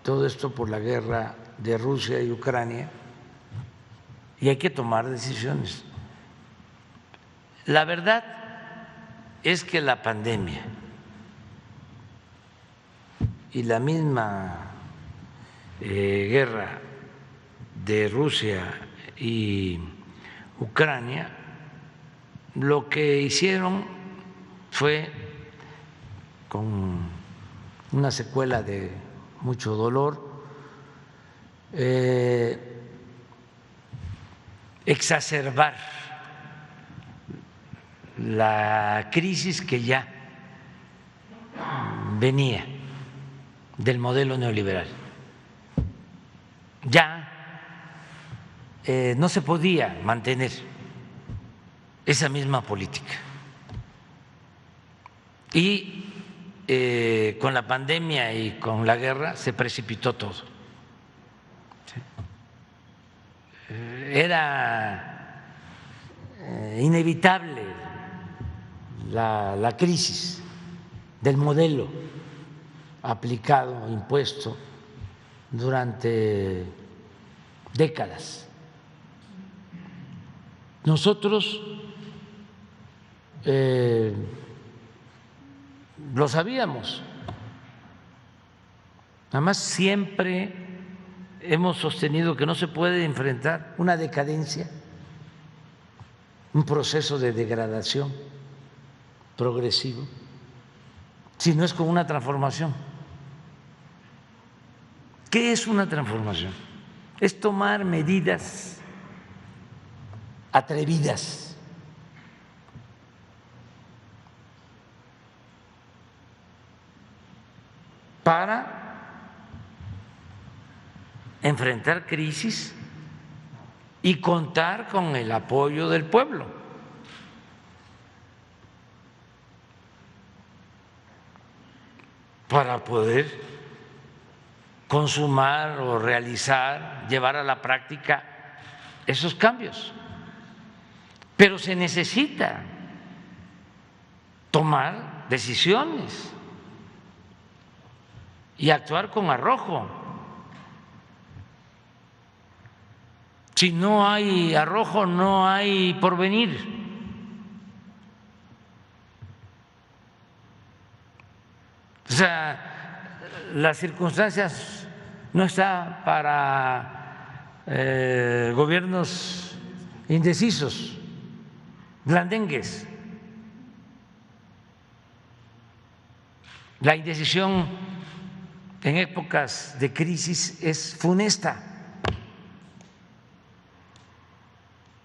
Todo esto por la guerra de Rusia y Ucrania, y hay que tomar decisiones. La verdad es que la pandemia y la misma guerra de Rusia y Ucrania lo que hicieron fue, con una secuela de mucho dolor, exacerbar la crisis que ya venía del modelo neoliberal. Ya no se podía mantener esa misma política. Y con la pandemia y con la guerra se precipitó todo. Era inevitable la crisis del modelo aplicado, impuesto durante décadas. Nosotros lo sabíamos, además siempre hemos sostenido que no se puede enfrentar una decadencia, un proceso de degradación progresivo si no es con una transformación. ¿Qué es una transformación? Es tomar medidas atrevidas para enfrentar crisis y contar con el apoyo del pueblo. Para poder consumar o realizar, llevar a la práctica esos cambios. Pero se necesita tomar decisiones y actuar con arrojo. Si no hay arrojo, no hay porvenir. O sea, las circunstancias no están para gobiernos indecisos, blandengues. La indecisión en épocas de crisis es funesta.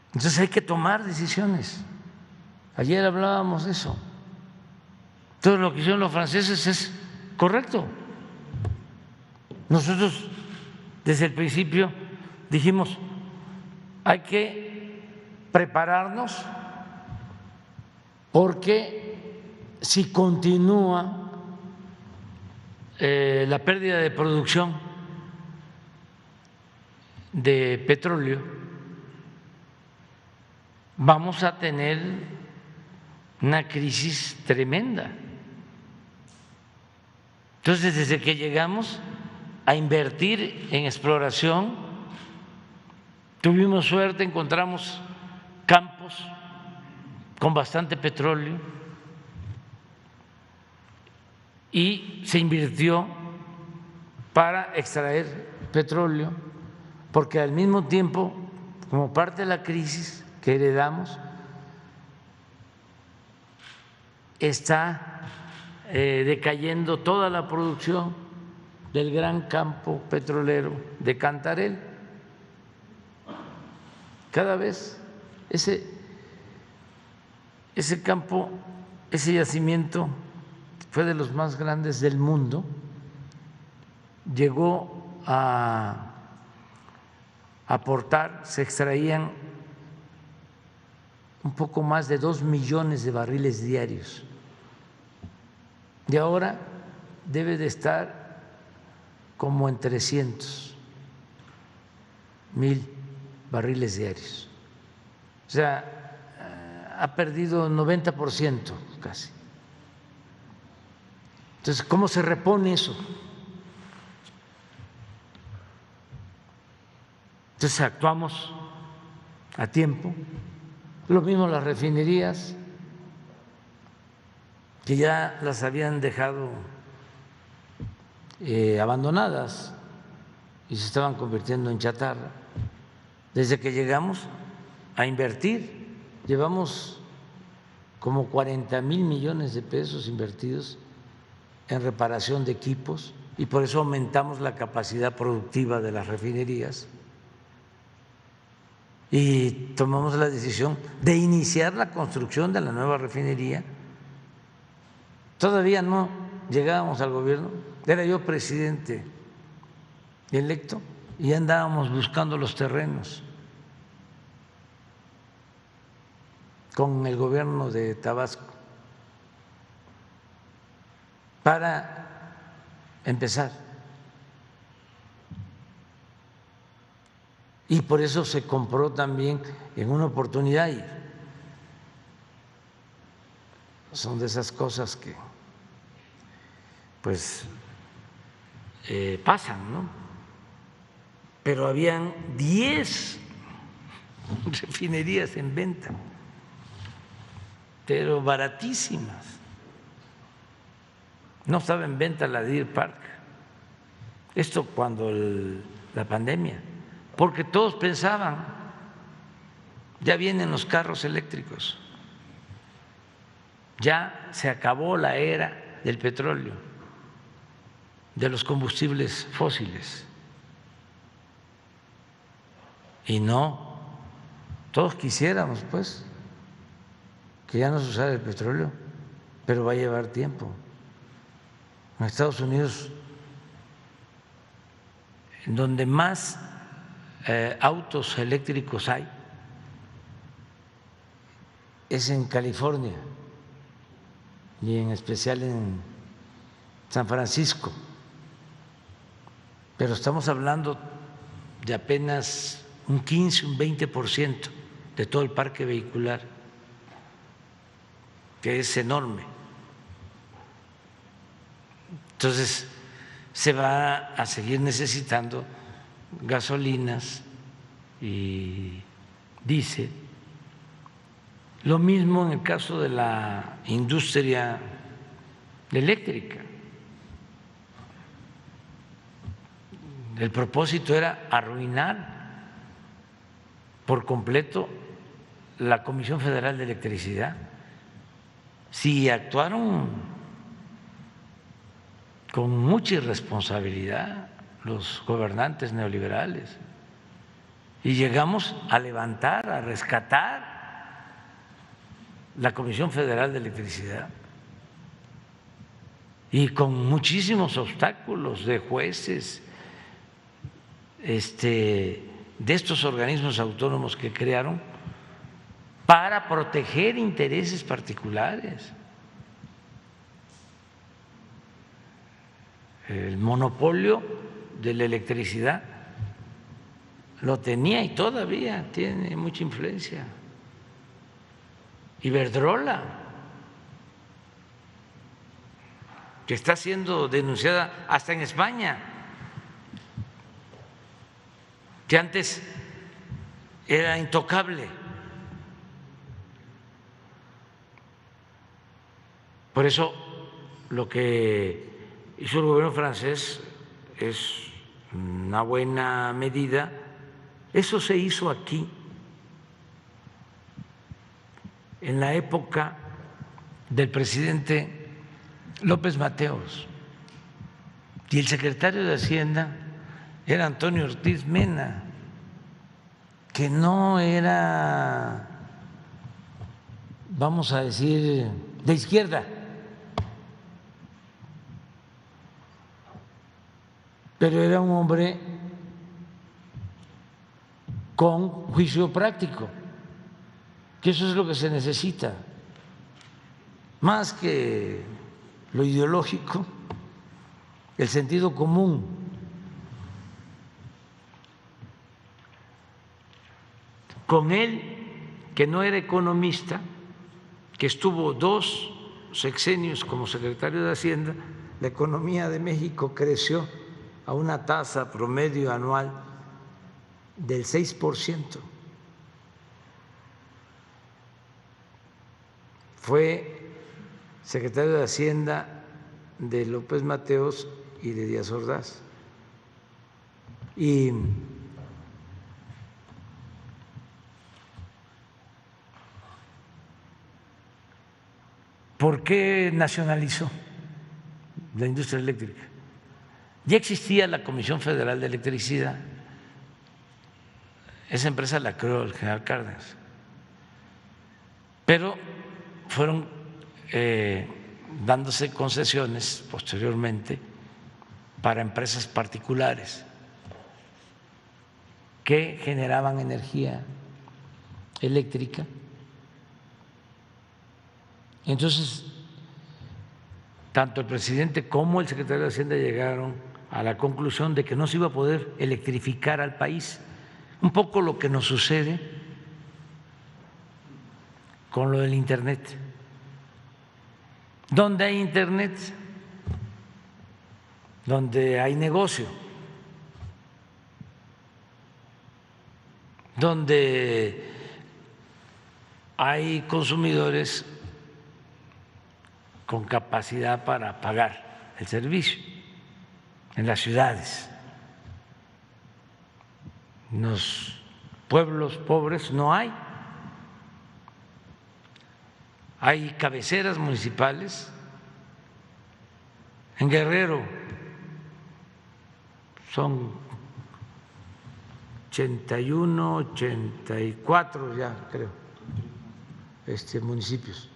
Entonces hay que tomar decisiones. Ayer hablábamos de eso. Todo lo que hicieron los franceses es correcto. Nosotros desde el principio dijimos, hay que prepararnos porque si continúa la pérdida de producción de petróleo, vamos a tener una crisis tremenda. Entonces, desde que llegamos a invertir en exploración, tuvimos suerte, encontramos campos con bastante petróleo y se invirtió para extraer petróleo, porque al mismo tiempo, como parte de la crisis que heredamos, está decayendo toda la producción del gran campo petrolero de Cantarell. Cada vez ese campo, ese yacimiento fue de los más grandes del mundo, llegó a aportar, se extraían un poco más de 2 millones de barriles diarios. Y ahora debe de estar como en 300,000 barriles diarios. O sea, ha perdido 90% casi. Entonces, ¿cómo se repone eso? Entonces, actuamos a tiempo. Lo mismo las refinerías, que ya las habían dejado abandonadas y se estaban convirtiendo en chatarra. Desde que llegamos a invertir, llevamos como 40,000 millones de pesos invertidos en reparación de equipos y por eso aumentamos la capacidad productiva de las refinerías y tomamos la decisión de iniciar la construcción de la nueva refinería. Todavía no llegábamos al gobierno, era yo presidente electo y andábamos buscando los terrenos con el gobierno de Tabasco para empezar. Y por eso se compró también en una oportunidad y son de esas cosas que pues pasan, ¿no? Pero habían 10 refinerías en venta, pero baratísimas. No estaba en venta la Deer Park. Esto cuando la pandemia, porque todos pensaban, ya vienen los carros eléctricos. Ya se acabó la era del petróleo, de los combustibles fósiles. Y no, todos quisiéramos, pues, que ya no se usara el petróleo, pero va a llevar tiempo. En Estados Unidos, en donde más autos eléctricos hay, es en California y en especial en San Francisco. Pero estamos hablando de apenas un 15, un 20% de todo el parque vehicular, que es enorme. Entonces, se va a seguir necesitando gasolinas y diésel. Lo mismo en el caso de la industria eléctrica. El propósito era arruinar por completo la Comisión Federal de Electricidad. Si actuaron con mucha irresponsabilidad los gobernantes neoliberales y llegamos a levantar, a rescatar la Comisión Federal de Electricidad, y con muchísimos obstáculos de jueces, de estos organismos autónomos que crearon para proteger intereses particulares. El monopolio de la electricidad lo tenía y todavía tiene mucha influencia Iberdrola, que está siendo denunciada hasta en España, que antes era intocable. Por eso lo que hizo el gobierno francés es una buena medida. Eso se hizo aquí en la época del presidente López Mateos, y el secretario de Hacienda era Antonio Ortiz Mena, que no era, vamos a decir, de izquierda, pero era un hombre con juicio práctico, que eso es lo que se necesita, más que lo ideológico, el sentido común. Con él, que no era economista, que estuvo 2 sexenios como secretario de Hacienda, la economía de México creció a una tasa promedio anual del 6%. Fue secretario de Hacienda de López Mateos y de Díaz Ordaz. Y ¿por qué nacionalizó la industria eléctrica? Ya existía la Comisión Federal de Electricidad, esa empresa la creó el general Cárdenas, pero fueron dándose concesiones posteriormente para empresas particulares que generaban energía eléctrica. Entonces, tanto el presidente como el secretario de Hacienda llegaron a la conclusión de que no se iba a poder electrificar al país. Un poco lo que nos sucede con lo del Internet. Donde hay Internet, donde hay negocio, donde hay consumidores con capacidad para pagar el servicio, en las ciudades. En los pueblos pobres no hay. hay cabeceras municipales. En Guerrero son 81, 84 ya creo, municipios,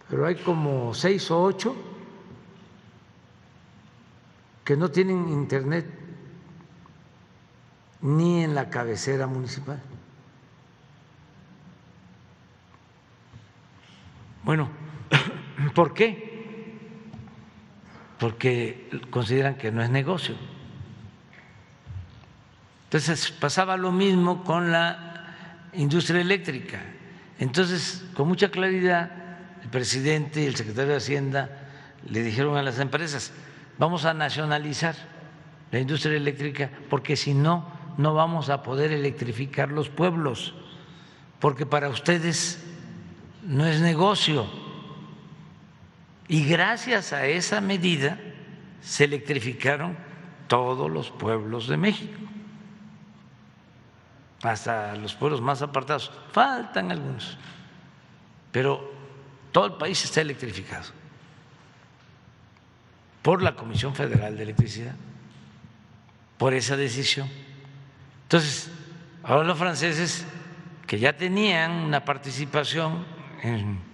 pero hay como 6 o 8 que no tienen internet ni en la cabecera municipal. Bueno, ¿por qué? Porque consideran que no es negocio. Entonces pasaba lo mismo con la industria eléctrica. Entonces, con mucha claridad, el presidente y el secretario de Hacienda le dijeron a las empresas: vamos a nacionalizar la industria eléctrica, porque si no, no vamos a poder electrificar los pueblos, porque para ustedes no es negocio. Y gracias a esa medida se electrificaron todos los pueblos de México, hasta los pueblos más apartados. Faltan algunos, pero todo el país está electrificado por la Comisión Federal de Electricidad, por esa decisión. Entonces, ahora los franceses, que ya tenían una participación en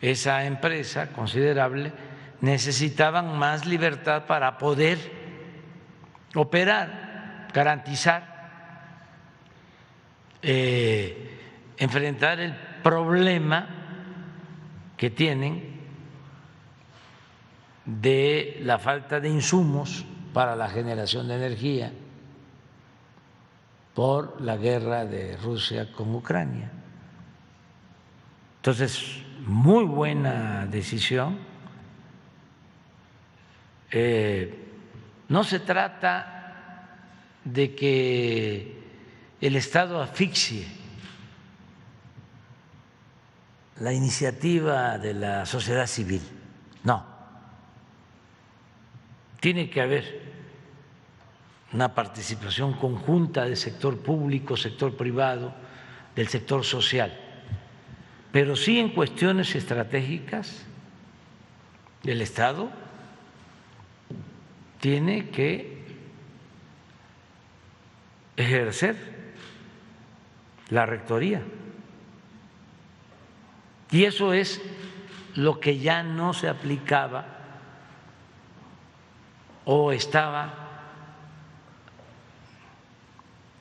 esa empresa considerable, necesitaban más libertad para poder operar, garantizar, enfrentar el problema que tienen de la falta de insumos para la generación de energía por la guerra de Rusia con Ucrania. Entonces, muy buena decisión. No se trata de que el Estado asfixie la iniciativa de la sociedad civil, no. Tiene que haber una participación conjunta del sector público, sector privado, del sector social, pero sí en cuestiones estratégicas el Estado tiene que ejercer la rectoría. Y eso es lo que ya no se aplicaba o estaba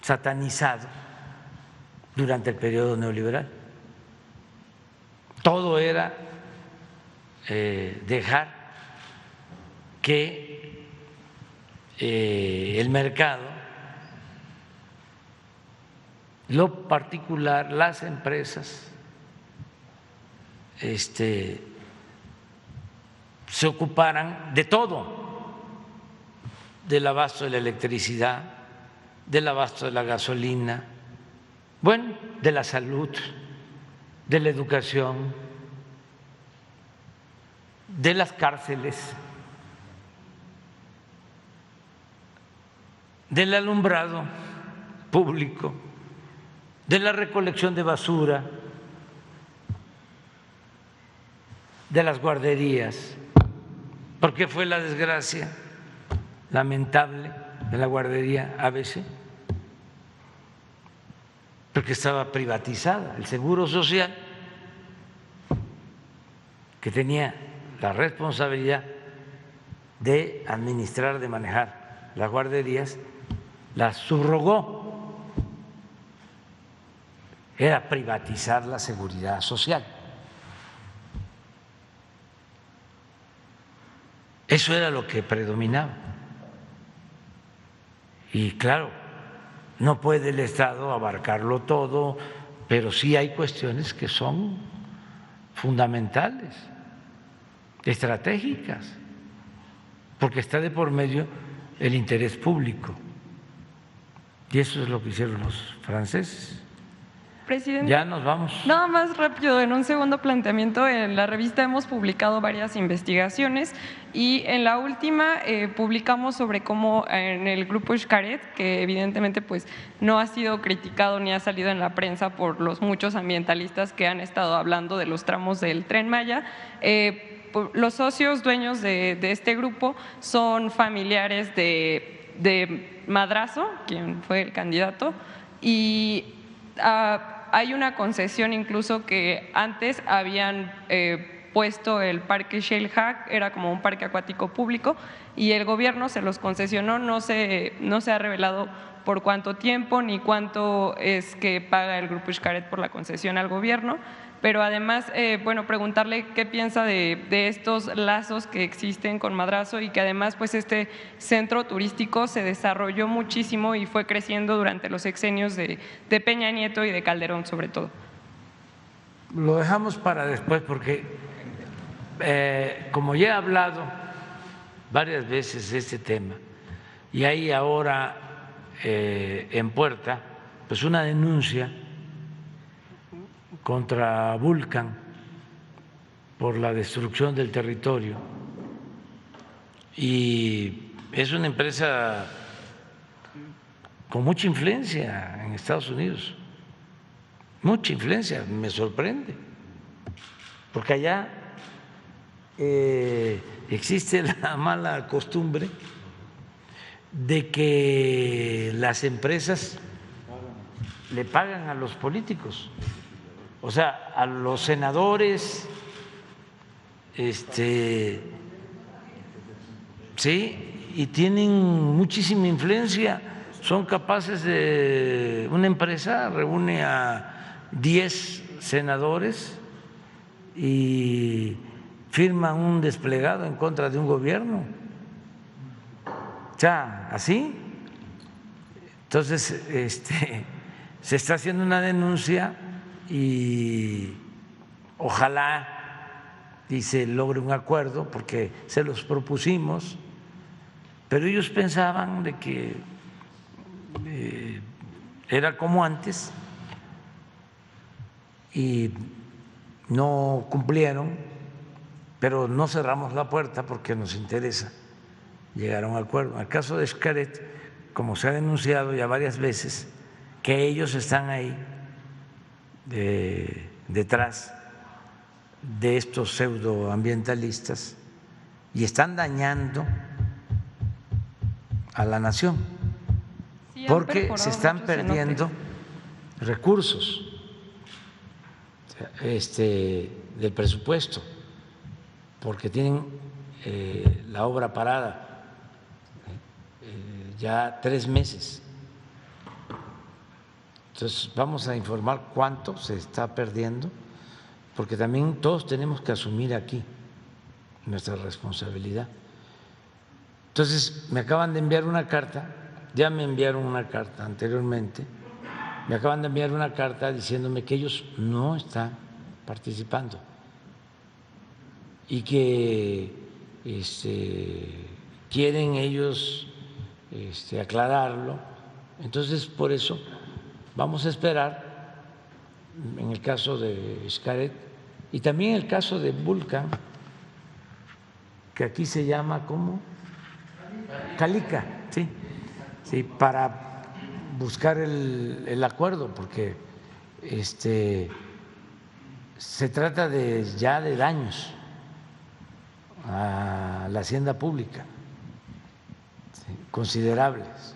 satanizado durante el periodo neoliberal. Todo era dejar que el mercado, lo particular, las empresas, se ocuparan de todo, del abasto de la electricidad, del abasto de la gasolina, bueno, de la salud, de la educación, de las cárceles, del alumbrado público, de la recolección de basura, de las guarderías. ¿Por qué fue la desgracia lamentable de la guardería ABC? Porque estaba privatizada. El Seguro Social, que tenía la responsabilidad de administrar, de manejar las guarderías, las subrogó. Era privatizar la seguridad social. Eso era lo que predominaba. Y claro, no puede el Estado abarcarlo todo, pero sí hay cuestiones que son fundamentales, estratégicas, porque está de por medio el interés público. Y eso es lo que hicieron los franceses. Presidente. Ya nos vamos. Nada más rápido, en un segundo planteamiento, en la revista hemos publicado varias investigaciones y en la última publicamos sobre cómo en el grupo Xcaret, que evidentemente pues no ha sido criticado ni ha salido en la prensa por los muchos ambientalistas que han estado hablando de los tramos del Tren Maya, los socios dueños de este grupo son familiares de Madrazo, quien fue el candidato, y hay una concesión incluso que antes habían puesto el parque Xel-Há, era como un parque acuático público, y el gobierno se los concesionó, no se ha revelado por cuánto tiempo ni cuánto es que paga el Grupo Xcaret por la concesión al gobierno, pero además, bueno, preguntarle qué piensa de estos lazos que existen con Madrazo y que además pues este centro turístico se desarrolló muchísimo y fue creciendo durante los sexenios de Peña Nieto y de Calderón sobre todo. Lo dejamos para después porque como ya he hablado varias veces de este tema y hay ahora en puerta pues una denuncia contra Vulcan por la destrucción del territorio y es una empresa con mucha influencia en Estados Unidos, mucha influencia, me sorprende, porque allá existe la mala costumbre de que las empresas le pagan a los políticos. O sea, a los senadores, sí, y tienen muchísima influencia, son capaces de, una empresa reúne a 10 senadores y firman un desplegado en contra de un gobierno. O sea, así. Entonces, se está haciendo una denuncia y ojalá y se logre un acuerdo porque se los propusimos, pero ellos pensaban de que era como antes y no cumplieron, pero no cerramos la puerta porque nos interesa llegar a un acuerdo. En el caso de Xcaret, como se ha denunciado ya varias veces, que ellos están ahí detrás de estos pseudoambientalistas y están dañando a la nación porque se están perdiendo recursos del presupuesto porque tienen la obra parada ya 3 meses. Entonces, vamos a informar cuánto se está perdiendo, porque también todos tenemos que asumir aquí nuestra responsabilidad. Entonces, me acaban de enviar una carta, ya me enviaron una carta anteriormente, me acaban de enviar una carta diciéndome que ellos no están participando y que quieren ellos aclararlo. Entonces, por eso vamos a esperar en el caso de Xcaret y también en el caso de Vulcan, que aquí se llama ¿cómo? Calica, sí, sí, para buscar el acuerdo, porque se trata ya de daños a la hacienda pública, ¿sí? Considerables,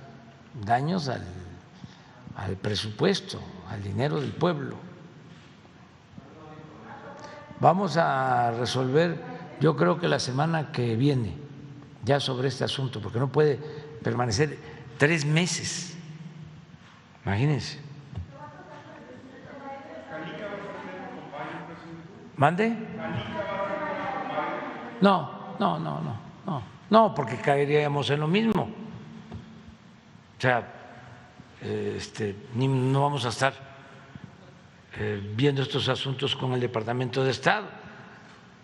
daños al presupuesto, al dinero del pueblo. Vamos a resolver, yo creo que la semana que viene, ya sobre este asunto, porque no puede permanecer 3 meses, imagínense. ¿Mande? No, porque caeríamos en lo mismo. O sea, no vamos a estar viendo estos asuntos con el Departamento de Estado.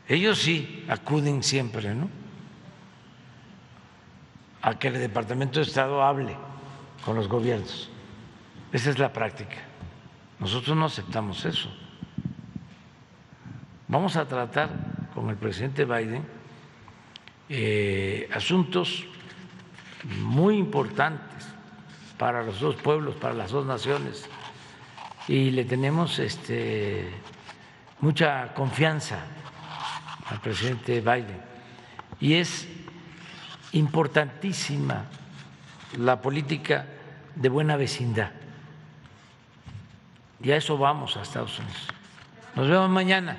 Ellos sí acuden siempre, ¿no?, a que el Departamento de Estado hable con los gobiernos. Esa es la práctica. Nosotros no aceptamos eso. Vamos a tratar con el presidente Biden asuntos muy importantes para los dos pueblos, para las dos naciones, y le tenemos mucha confianza al presidente Biden. Y es importantísima la política de buena vecindad. Y a eso vamos a Estados Unidos. Nos vemos mañana.